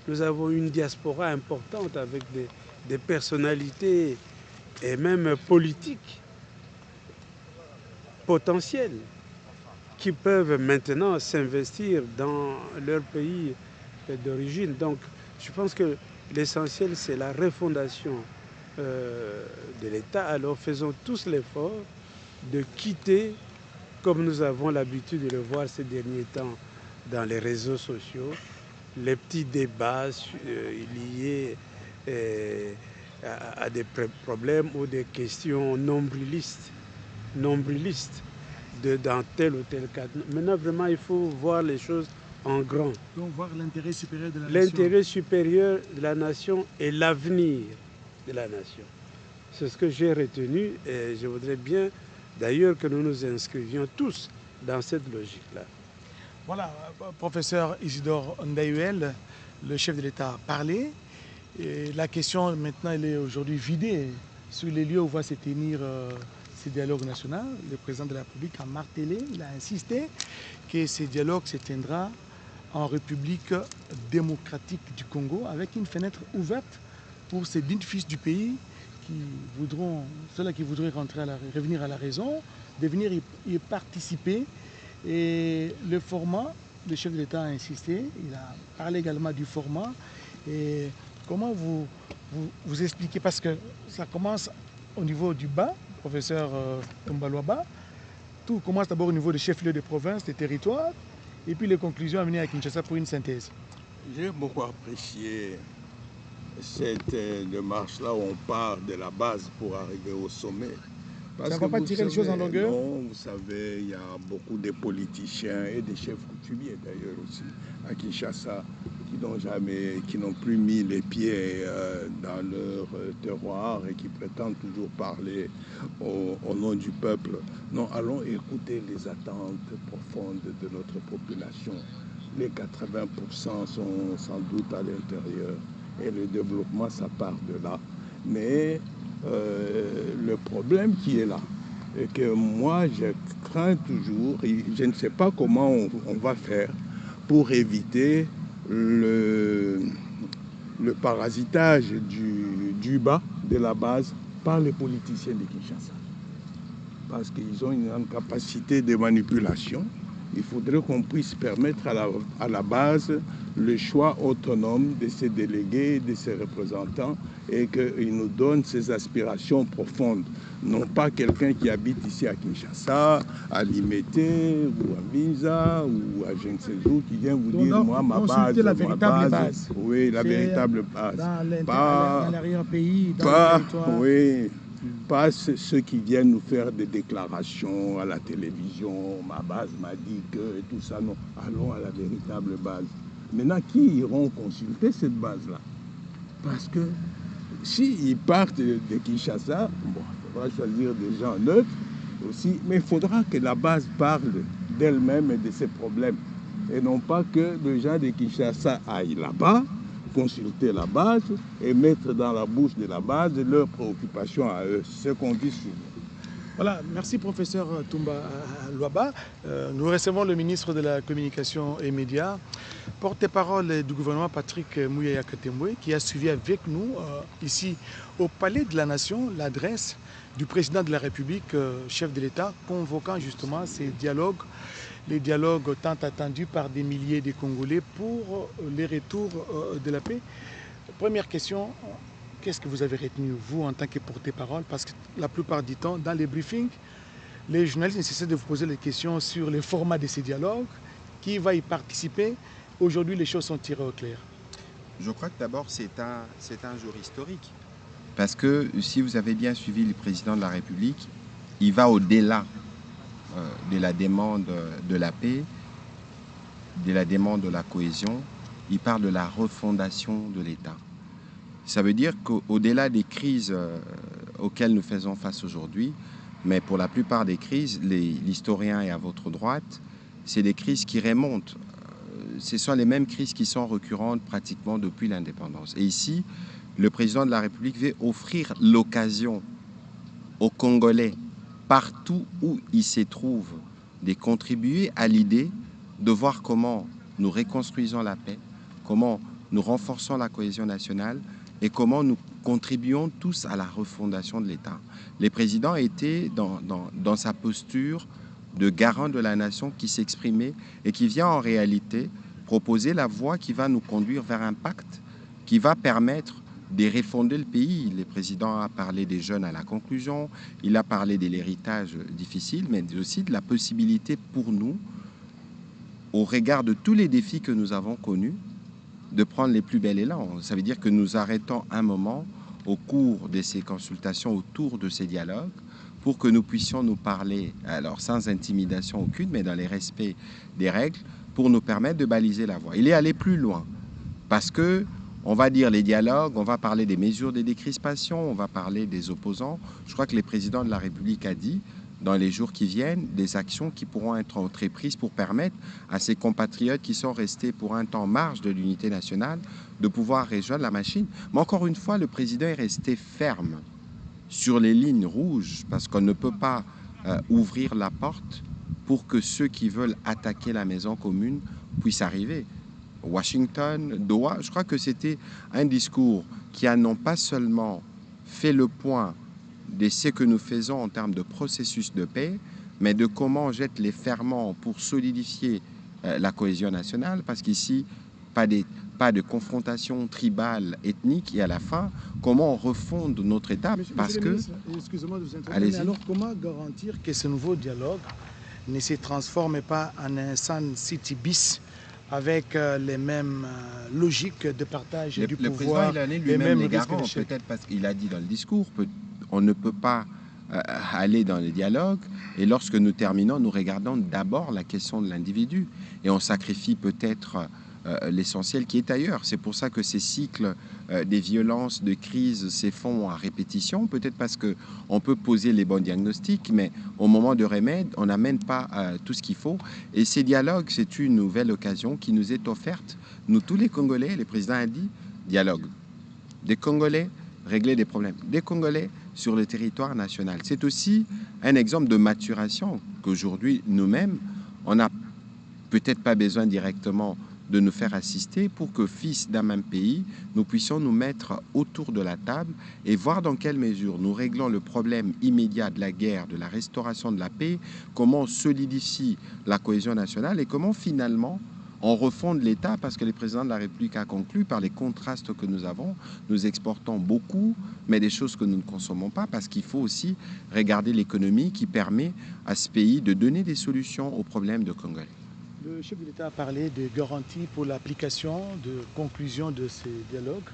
Nous avons une diaspora importante avec des personnalités et même politiques potentielles qui peuvent maintenant s'investir dans leur pays d'origine. Donc, je pense que l'essentiel, c'est la refondation de l'État. Alors, faisons tous l'effort de quitter, comme nous avons l'habitude de le voir ces derniers temps dans les réseaux sociaux, les petits débats liés à des problèmes ou des questions nombrilistes dans tel ou tel cas. Maintenant, vraiment, il faut voir les choses en grand. Donc, voir l'intérêt supérieur de la nation. L'intérêt supérieur de la nation et l'avenir de la nation. C'est ce que j'ai retenu et je voudrais bien, d'ailleurs, que nous nous inscrivions tous dans cette logique-là. Voilà, professeur Isidore Ndaïwel, le chef de l'État a parlé. Et la question maintenant, elle est aujourd'hui vidée sur les lieux où va se tenir ce dialogue national. Le président de la République a martelé, il a insisté que ce dialogue se tiendra en République démocratique du Congo avec une fenêtre ouverte pour ces dignes fils du pays ceux-là qui voudraient revenir à la raison, de venir y participer. Et le format, le chef de l'État a insisté, il a parlé également du format. Et comment vous expliquez, parce que ça commence au niveau du bas, professeur Toumba Luaba, tout commence d'abord au niveau des chefs-lieux de province, des territoires, et puis les conclusions à venir à Kinshasa pour une synthèse. J'ai beaucoup apprécié cette démarche-là où on part de la base pour arriver au sommet. Parce ça ne va pas tirer les choses en longueur? Non, vous savez, il y a beaucoup de politiciens et des chefs coutumiers d'ailleurs aussi à Kinshasa qui n'ont plus mis les pieds dans leur terroir et qui prétendent toujours parler au nom du peuple. Non, allons écouter les attentes profondes de notre population. Les 80% sont sans doute à l'intérieur et le développement, ça part de là. Mais le problème qui est là, et que moi je crains toujours, et je ne sais pas comment on va faire pour éviter le parasitage du bas, de la base, par les politiciens de Kinshasa. Parce qu'ils ont une grande capacité de manipulation. Il faudrait qu'on puisse permettre à la base le choix autonome de ses délégués, de ses représentants, et qu'ils nous donnent ses aspirations profondes. Non pas quelqu'un qui habite ici à Kinshasa, à Limete, ou à Binza, ou à je ne sais où, qui vient vous dire, moi, ma base, la véritable base. Oui, la véritable base. Dans l'arrière-pays, dans le territoire. Oui. Pas ceux qui viennent nous faire des déclarations à la télévision, ma base m'a dit que, et tout ça, non. Allons à la véritable base. Maintenant, qui iront consulter cette base-là? Parce que s'ils partent de Kinshasa, bon, il faudra choisir des gens neutres aussi, mais il faudra que la base parle d'elle-même et de ses problèmes. Et non pas que les gens de Kinshasa aillent là-bas, consulter la base et mettre dans la bouche de la base leurs préoccupations à eux. C'est ce qu'on dit souvent. Voilà, merci professeur Toumba Luaba. Nous recevons le ministre de la Communication et Médias, porte-parole du gouvernement Patrick Mouyaya Katembwe, qui a suivi avec nous ici au Palais de la Nation l'adresse du président de la République, chef de l'État, convoquant justement ces dialogues, les dialogues tant attendus par des milliers de Congolais pour les retours de la paix. Première question, qu'est-ce que vous avez retenu, vous, en tant que porte-parole? Parce que la plupart du temps, dans les briefings, les journalistes nécessitent de vous poser les questions sur le format de ces dialogues, qui va y participer. Aujourd'hui, les choses sont tirées au clair. Je crois que d'abord, c'est un jour historique. Parce que si vous avez bien suivi le président de la République, il va au-delà de la demande de la paix, de la demande de la cohésion. Il parle de la refondation de l'État. Ça veut dire qu'au-delà des crises auxquelles nous faisons face aujourd'hui, mais pour la plupart des crises, l'historien est à votre droite, c'est des crises qui remontent. Ce sont les mêmes crises qui sont récurrentes pratiquement depuis l'indépendance. Et ici, le président de la République veut offrir l'occasion aux Congolais, partout où ils se trouvent, de contribuer à l'idée de voir comment nous reconstruisons la paix, comment nous renforçons la cohésion nationale et comment nous contribuons tous à la refondation de l'État. Le président était dans sa posture de garant de la nation qui s'exprimait et qui vient en réalité proposer la voie qui va nous conduire vers un pacte qui va permettre de refonder le pays. Le président a parlé des jeunes à la conclusion, il a parlé de l'héritage difficile, mais aussi de la possibilité pour nous, au regard de tous les défis que nous avons connus, de prendre les plus belles élans. Ça veut dire que nous arrêtons un moment au cours de ces consultations, autour de ces dialogues, pour que nous puissions nous parler, alors sans intimidation aucune, mais dans les respects des règles, pour nous permettre de baliser la voie. Il est allé plus loin, parce que on va dire les dialogues, on va parler des mesures de décrispation, on va parler des opposants. Je crois que le président de la République a dit, dans les jours qui viennent, des actions qui pourront être entreprises pour permettre à ces compatriotes qui sont restés pour un temps en marge de l'unité nationale de pouvoir rejoindre la machine. Mais encore une fois, le président est resté ferme sur les lignes rouges, parce qu'on ne peut pas ouvrir la porte pour que ceux qui veulent attaquer la maison commune puissent arriver. Washington, Doha, je crois que c'était un discours qui a non pas seulement fait le point de ce que nous faisons en termes de processus de paix, mais de comment on jette les ferments pour solidifier la cohésion nationale, parce qu'ici, pas de confrontation tribale, ethnique, et à la fin, comment on refonde notre État, parce que... Excusez-moi de vous interrompre, mais alors comment garantir que ce nouveau dialogue ne se transforme pas en un Sun City bis avec les mêmes logiques de partage du pouvoir? Le président, il en est lui-même les garants, peut-être parce qu'il a dit dans le discours, on ne peut pas aller dans le dialogue, et lorsque nous terminons, nous regardons d'abord la question de l'individu, et on sacrifie peut-être l'essentiel qui est ailleurs. C'est pour ça que ces cycles des violences, de crises, se font à répétition, peut-être parce qu'on peut poser les bons diagnostics, mais au moment de remède, on n'amène pas tout ce qu'il faut. Et ces dialogues, c'est une nouvelle occasion qui nous est offerte. Nous, tous les Congolais, le président a dit, dialogue. Des Congolais, régler des problèmes. Des Congolais sur le territoire national. C'est aussi un exemple de maturation qu'aujourd'hui, nous-mêmes, on n'a peut-être pas besoin directement de nous faire assister pour que, fils d'un même pays, nous puissions nous mettre autour de la table et voir dans quelle mesure nous réglons le problème immédiat de la guerre, de la restauration de la paix, comment on solidifie la cohésion nationale et comment finalement on refonde l'État, parce que le président de la République a conclu par les contrastes que nous avons, nous exportons beaucoup, mais des choses que nous ne consommons pas, parce qu'il faut aussi regarder l'économie qui permet à ce pays de donner des solutions aux problèmes de Congolais. Le chef de l'État a parlé de garanties pour l'application, de conclusion de ces dialogues.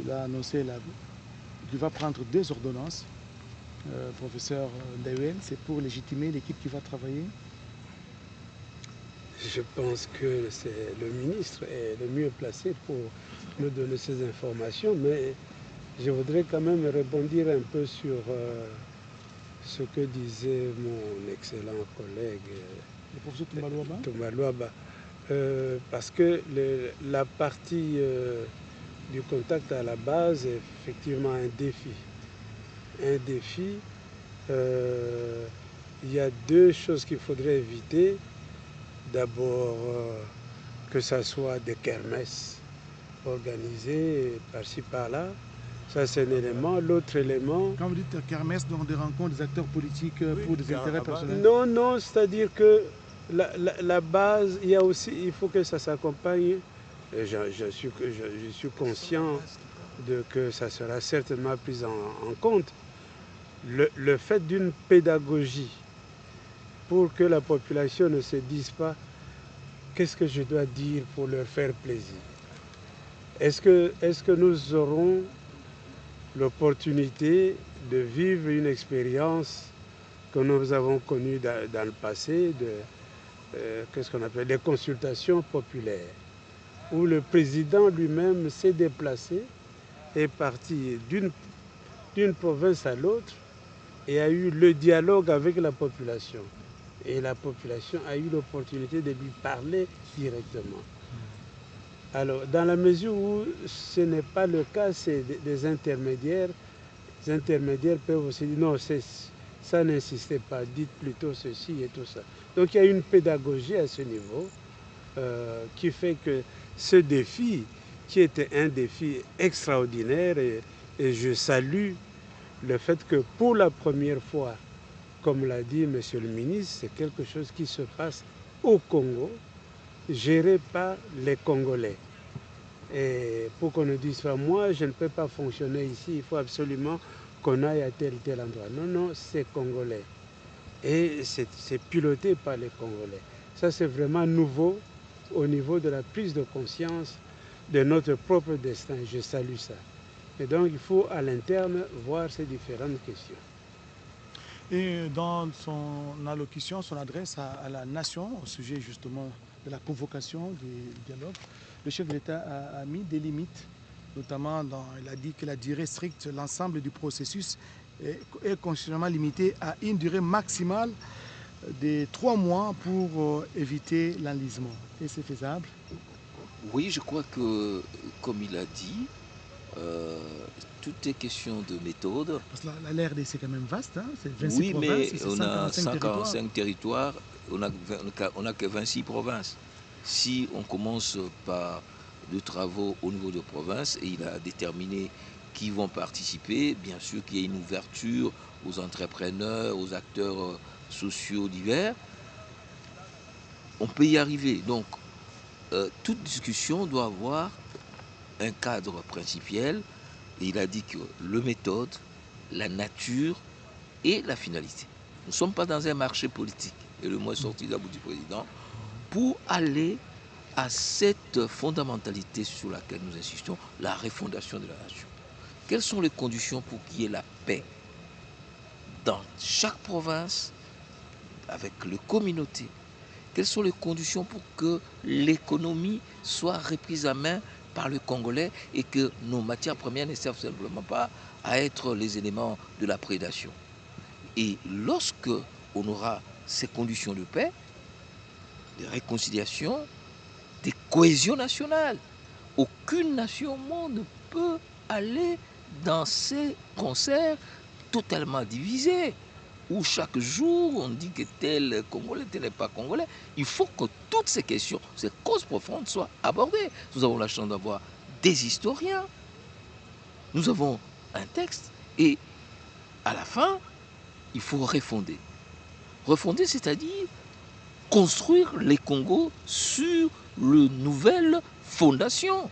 Il a annoncé qu'il va prendre 2 ordonnances. Professeur Ndewel, c'est pour légitimer l'équipe qui va travailler? Je pense que c'est le ministre est le mieux placé pour nous donner ces informations, mais je voudrais quand même rebondir un peu sur ce que disait mon excellent collègue le professeur Toumba-Luaba, parce que la partie du contact à la base est effectivement un défi. Un défi, il y a 2 choses qu'il faudrait éviter. D'abord, que ça soit des kermesses organisées par-ci par-là. Ça, c'est un élément. L'autre élément... Quand vous dites kermesse, donc des rencontres des acteurs politiques pour des intérêts personnels? Non, non, c'est-à-dire que la base, il faut que ça s'accompagne. Je suis conscient que ça sera certainement pris en compte. Le fait d'une pédagogie pour que la population ne se dise pas qu'est-ce que je dois dire pour leur faire plaisir. Est-ce que nous aurons l'opportunité de vivre une expérience que nous avons connue dans le passé, qu'est-ce qu'on appelle des consultations populaires, où le président lui-même s'est déplacé, est parti d'une province à l'autre et a eu le dialogue avec la population. Et la population a eu l'opportunité de lui parler directement. Alors, dans la mesure où ce n'est pas le cas, c'est des intermédiaires. Les intermédiaires peuvent aussi dire non, ça n'insistez pas, dites plutôt ceci et tout ça. Donc il y a une pédagogie à ce niveau qui fait que ce défi, qui était un défi extraordinaire, et je salue le fait que pour la première fois, comme l'a dit Monsieur le ministre, c'est quelque chose qui se passe au Congo, géré par les Congolais. Et pour qu'on ne dise pas, moi, je ne peux pas fonctionner ici, il faut absolument qu'on aille à tel endroit. Non, non, c'est Congolais. Et c'est piloté par les Congolais. Ça, c'est vraiment nouveau au niveau de la prise de conscience de notre propre destin. Je salue ça. Et donc, il faut à l'interne voir ces différentes questions. Et dans son allocution, son adresse à la nation, au sujet justement de la convocation du dialogue, le chef de l'État a mis des limites, notamment il a dit que la durée stricte, l'ensemble du processus est constitutionnellement limité à une durée maximale de 3 mois pour éviter l'enlisement. Et c'est faisable? Oui, je crois que, comme il a dit, tout est question de méthode. Parce que la RDC c'est quand même vaste, hein? C'est 26 Oui, provinces, mais et c'est on a 145 territoires, on n'a que 26 provinces. Si on commence par de travaux au niveau de province, et il a déterminé qui vont participer, bien sûr qu'il y a une ouverture aux entrepreneurs, aux acteurs sociaux divers, on peut y arriver. Donc, toute discussion doit avoir un cadre principiel, et il a dit que le méthode, la nature et la finalité. Nous ne sommes pas dans un marché politique, et le mot est sorti de la bouche du président, pour aller à cette fondamentalité sur laquelle nous insistons, la refondation de la nation. Quelles sont les conditions pour qu'il y ait la paix dans chaque province, avec les communautés? Quelles sont les conditions pour que l'économie soit reprise à main par le Congolais et que nos matières premières ne servent simplement pas à être les éléments de la prédation? Et lorsque on aura ces conditions de paix, de réconciliation, de cohésion nationale, aucune nation au monde ne peut aller dans ces concerts totalement divisés, où chaque jour on dit que tel est Congolais, tel n'est pas Congolais. Il faut que toutes ces questions, ces causes profondes soient abordées. Nous avons la chance d'avoir des historiens, nous avons un texte, et à la fin, il faut refonder. Refonder, c'est-à-dire construire les Congos sur une nouvelle fondation.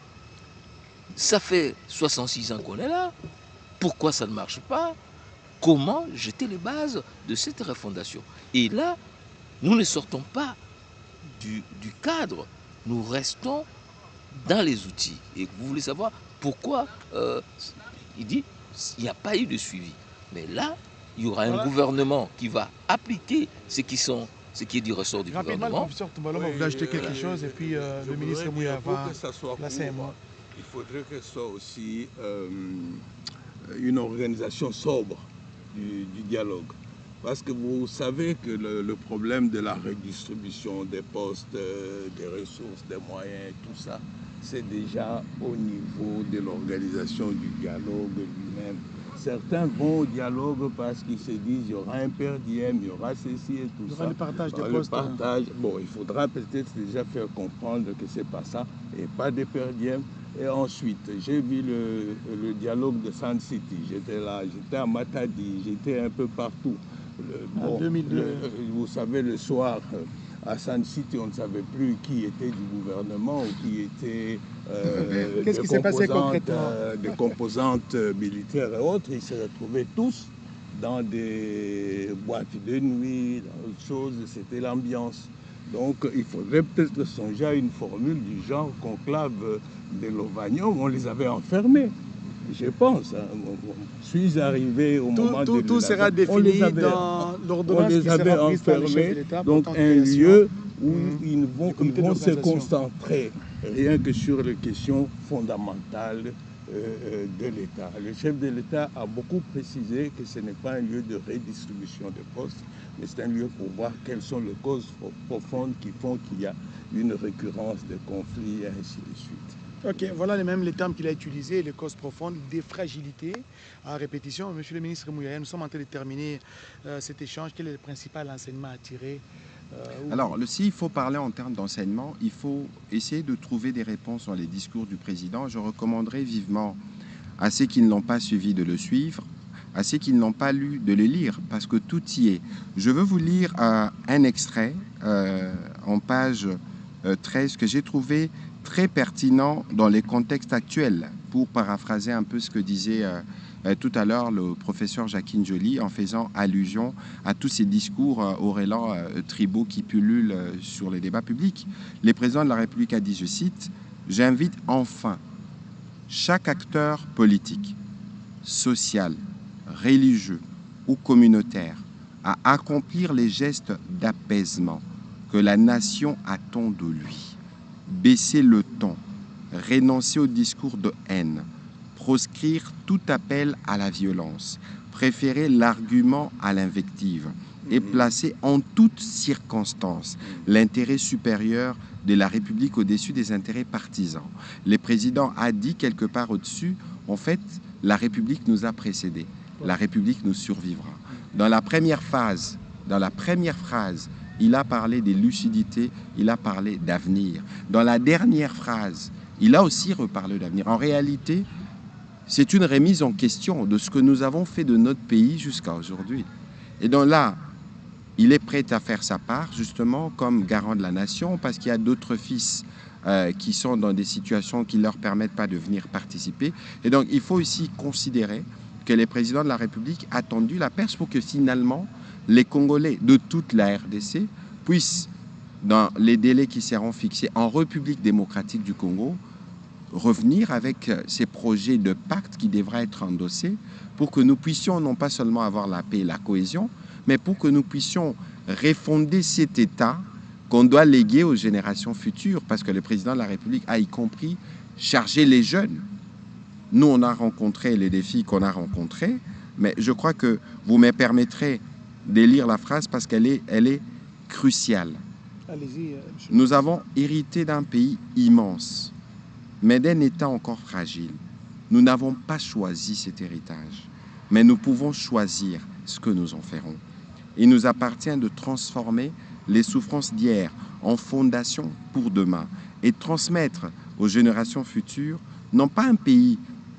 Ça fait 66 ans qu'on est là. Pourquoi ça ne marche pas? Comment jeter les bases de cette refondation? Et là, nous ne sortons pas du cadre, nous restons dans les outils. Et vous voulez savoir pourquoi il dit qu'il n'y a pas eu de suivi. Mais là, il y aura un gouvernement qui va appliquer ce qui est du ressort du gouvernement. Le professeur Toumbala va vous ajouter quelque chose, et puis le ministre Mouya va placer un mot. Il faudrait que ce soit aussi une organisation sobre du dialogue. Parce que vous savez que le problème de la redistribution des postes, des ressources, des moyens, tout ça, c'est déjà au niveau de l'organisation du dialogue lui-même. Certains vont au dialogue parce qu'ils se disent il y aura un per diem, il y aura ceci et tout ça. Il y aura le partage des postes. Bon, il faudra peut-être déjà faire comprendre que c'est pas ça et pas des per diem. Et ensuite, j'ai vu le dialogue de Sun City. J'étais là, j'étais à Matadi, j'étais un peu partout. En 2002. Vous savez, le soir, à Sun City, on ne savait plus qui était du gouvernement ou qui était Qu'est-ce qui s'est passé concrètement? Des composantes militaires et autres. Ils se retrouvaient tous dans des boîtes de nuit, dans autre chose. C'était l'ambiance. Donc, il faudrait peut-être songer à une formule du genre conclave de Lovagnon. On les avait enfermés. Je pense. Je suis arrivé au moment de tout sera défini dans l'ordonnance qui sera prise par le chef de l'État. Donc un lieu où ils vont se concentrer rien que sur les questions fondamentales de l'État. Le chef de l'État a beaucoup précisé que ce n'est pas un lieu de redistribution de postes, mais c'est un lieu pour voir quelles sont les causes profondes qui font qu'il y a une récurrence de conflits et ainsi de suite. Ok, voilà les termes qu'il a utilisés, les causes profondes, des fragilités à répétition. Monsieur le ministre Mouya, nous sommes en train de terminer cet échange. Quel est le principal enseignement à tirer? Alors, s'il faut parler en termes d'enseignement, il faut essayer de trouver des réponses sur les discours du président. Je recommanderais vivement à ceux qui ne l'ont pas suivi de le suivre, à ceux qui ne l'ont pas lu de le lire, parce que tout y est. Je veux vous lire un extrait en page 13 que j'ai trouvé très pertinent dans les contextes actuels, pour paraphraser un peu ce que disait tout à l'heure le professeur Jacquine Joly en faisant allusion à tous ces discours au relents tribaux qui pullulent sur les débats publics. Le président de la République a dit, je cite, « J'invite enfin chaque acteur politique, social, religieux ou communautaire à accomplir les gestes d'apaisement que la nation attend de lui. Baisser le ton, renoncer au discours de haine, proscrire tout appel à la violence, préférer l'argument à l'invective et placer en toutes circonstances l'intérêt supérieur de la République au-dessus des intérêts partisans. Le président a dit quelque part au-dessus, en fait, la République nous a précédés. La République nous survivra. Dans la première phrase, il a parlé de lucidité, il a parlé d'avenir. Dans la dernière phrase, il a aussi reparlé d'avenir. En réalité, c'est une remise en question de ce que nous avons fait de notre pays jusqu'à aujourd'hui. Et donc là, il est prêt à faire sa part, justement, comme garant de la nation, parce qu'il y a d'autres fils qui sont dans des situations qui ne leur permettent pas de venir participer. Et donc, il faut aussi considérer que les présidents de la République ont tendu la perche pour que finalement, les Congolais de toute la RDC puissent, dans les délais qui seront fixés en République démocratique du Congo, revenir avec ces projets de pacte qui devraient être endossés pour que nous puissions non pas seulement avoir la paix et la cohésion, mais pour que nous puissions refonder cet État qu'on doit léguer aux générations futures, parce que le président de la République a y compris chargé les jeunes. Nous, on a rencontré les défis qu'on a rencontrés, mais je crois que vous me permettrez de lire la phrase parce qu'elle est cruciale. Allez-y, Nous avons hérité d'un pays immense, mais d'un État encore fragile. Nous n'avons pas choisi cet héritage, mais nous pouvons choisir ce que nous en ferons. Il nous appartient de transformer les souffrances d'hier en fondation pour demain et transmettre aux générations futures non pas un pays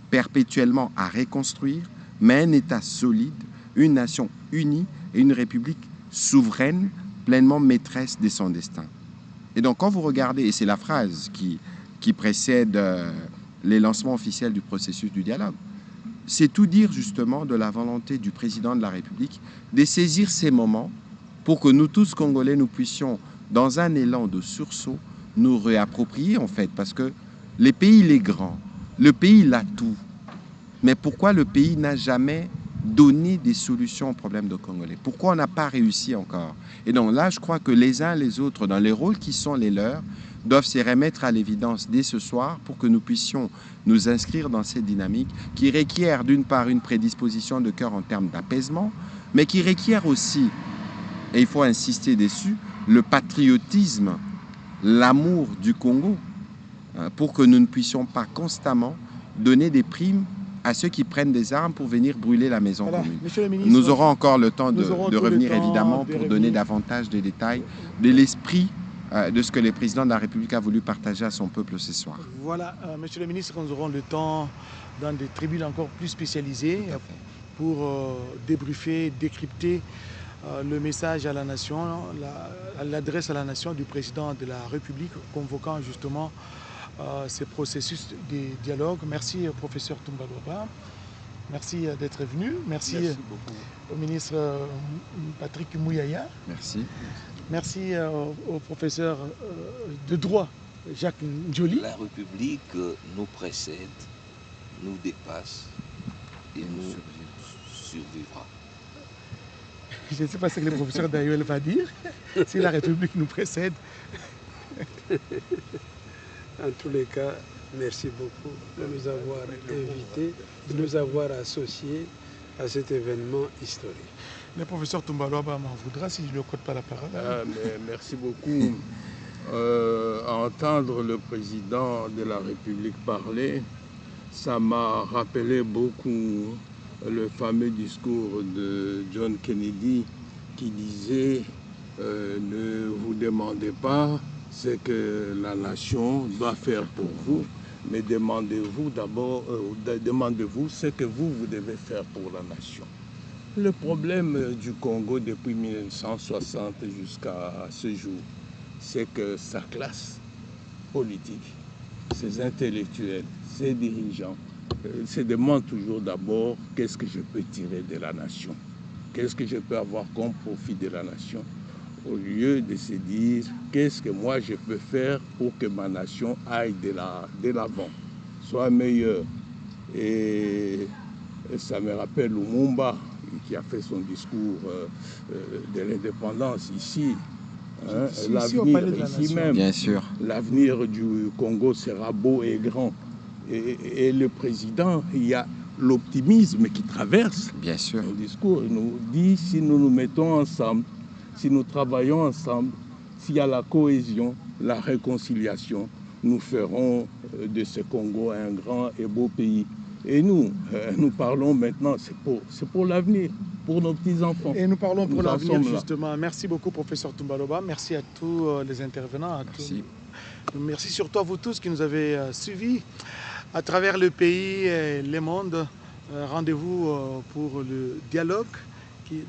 perpétuellement à reconstruire, mais un État solide, une nation unie et une république souveraine, pleinement maîtresse de son destin. Et donc quand vous regardez, et c'est la phrase qui précède les lancements officiels du processus du dialogue, c'est tout dire justement de la volonté du président de la République de saisir ces moments pour que nous tous Congolais, nous puissions, dans un élan de sursaut, nous réapproprier en fait, parce que le pays il est grand, le pays il a tout, mais pourquoi le pays n'a jamais donné des solutions aux problèmes de Congolais? Pourquoi on n'a pas réussi encore? Et donc là, je crois que les uns les autres, dans les rôles qui sont les leurs, doivent se remettre à l'évidence dès ce soir pour que nous puissions nous inscrire dans cette dynamique qui requiert d'une part une prédisposition de cœur en termes d'apaisement, mais qui requiert aussi, et il faut insister dessus, le patriotisme, l'amour du Congo, pour que nous ne puissions pas constamment donner des primes à ceux qui prennent des armes pour venir brûler la maison commune. Ministre, nous aurons encore le temps de revenir évidemment pour donner davantage de détails de l'esprit de ce que le président de la République a voulu partager à son peuple ce soir. Voilà, Monsieur le ministre, nous aurons le temps dans des tribunes encore plus spécialisées pour débriefer, décrypter le message à la nation, l'adresse à la nation du président de la République, convoquant justement ces processus de dialogue. Merci, professeur Tumbalwaba. Merci d'être venu. Merci au ministre Patrick Mouyaya. Merci. Merci au professeur de droit Jacques Njoli. La République nous précède, nous dépasse et nous survivra. Je ne sais pas ce que le professeur Dayuel va dire. Si la République nous précède. En tous les cas, merci beaucoup de nous avoir invités, de nous avoir associés à cet événement historique. Le professeur Tumbalwaba m'en voudra si je ne lui accorde pas la parole. Merci beaucoup. À entendre le président de la République parler, ça m'a rappelé beaucoup le fameux discours de John Kennedy qui disait ne vous demandez pas ce que la nation doit faire pour vous, mais demandez-vous d'abord, demandez-vous ce que vous devez faire pour la nation. Le problème du Congo depuis 1960 jusqu'à ce jour, c'est que sa classe politique, ses intellectuels, ses dirigeants, se demandent toujours d'abord qu'est-ce que je peux tirer de la nation, qu'est-ce que je peux avoir comme profit de la nation, au lieu de se dire qu'est-ce que moi je peux faire pour que ma nation aille de l'avant, soit meilleure. Et ça me rappelle Lumumba qui a fait son discours de l'indépendance ici. Hein, l'avenir ici même, bien sûr. L'avenir du Congo sera beau et grand. Et le président, il y a l'optimisme qui traverse bien sûr. Son discours. Il nous dit si nous nous mettons ensemble, si nous travaillons ensemble, s'il y a la cohésion, la réconciliation, nous ferons de ce Congo un grand et beau pays. Et nous, nous parlons maintenant, c'est pour l'avenir, pour nos petits-enfants. Et nous parlons pour l'avenir, sommes là. justement. Merci beaucoup, professeur Toumbaloba. Merci à tous les intervenants. Merci. Merci surtout à vous tous qui nous avez suivis à travers le pays et le monde. Rendez-vous pour le dialogue.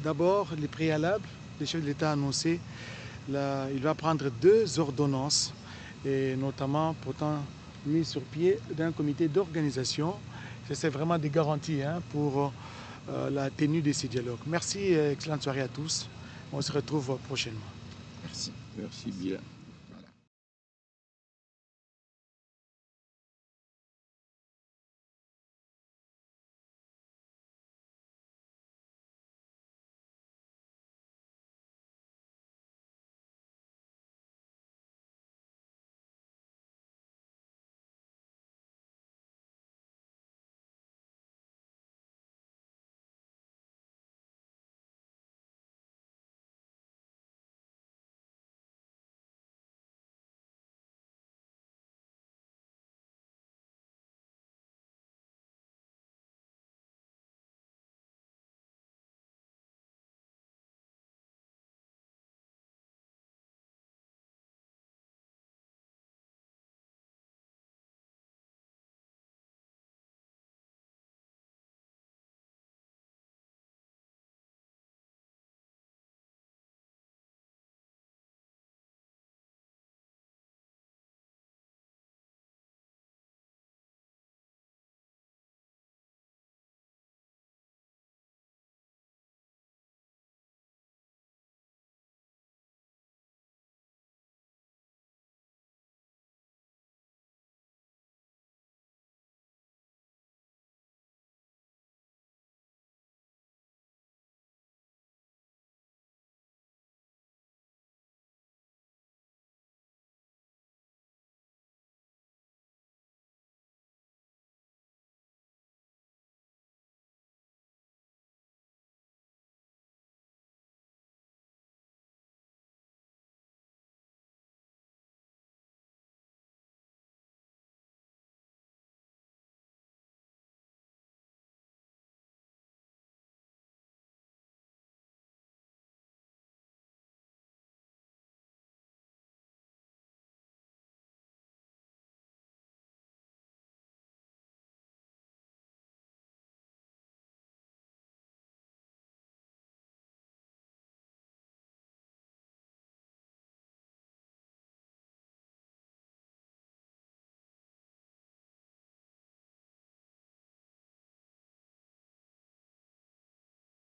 D'abord, les préalables. Le chef de l'État a annoncé. Là, il va prendre 2 ordonnances, et notamment pourtant mis sur pied d'un comité d'organisation. C'est vraiment des garanties pour la tenue de ces dialogues. Merci, excellente soirée à tous. On se retrouve prochainement. Merci. Merci bien.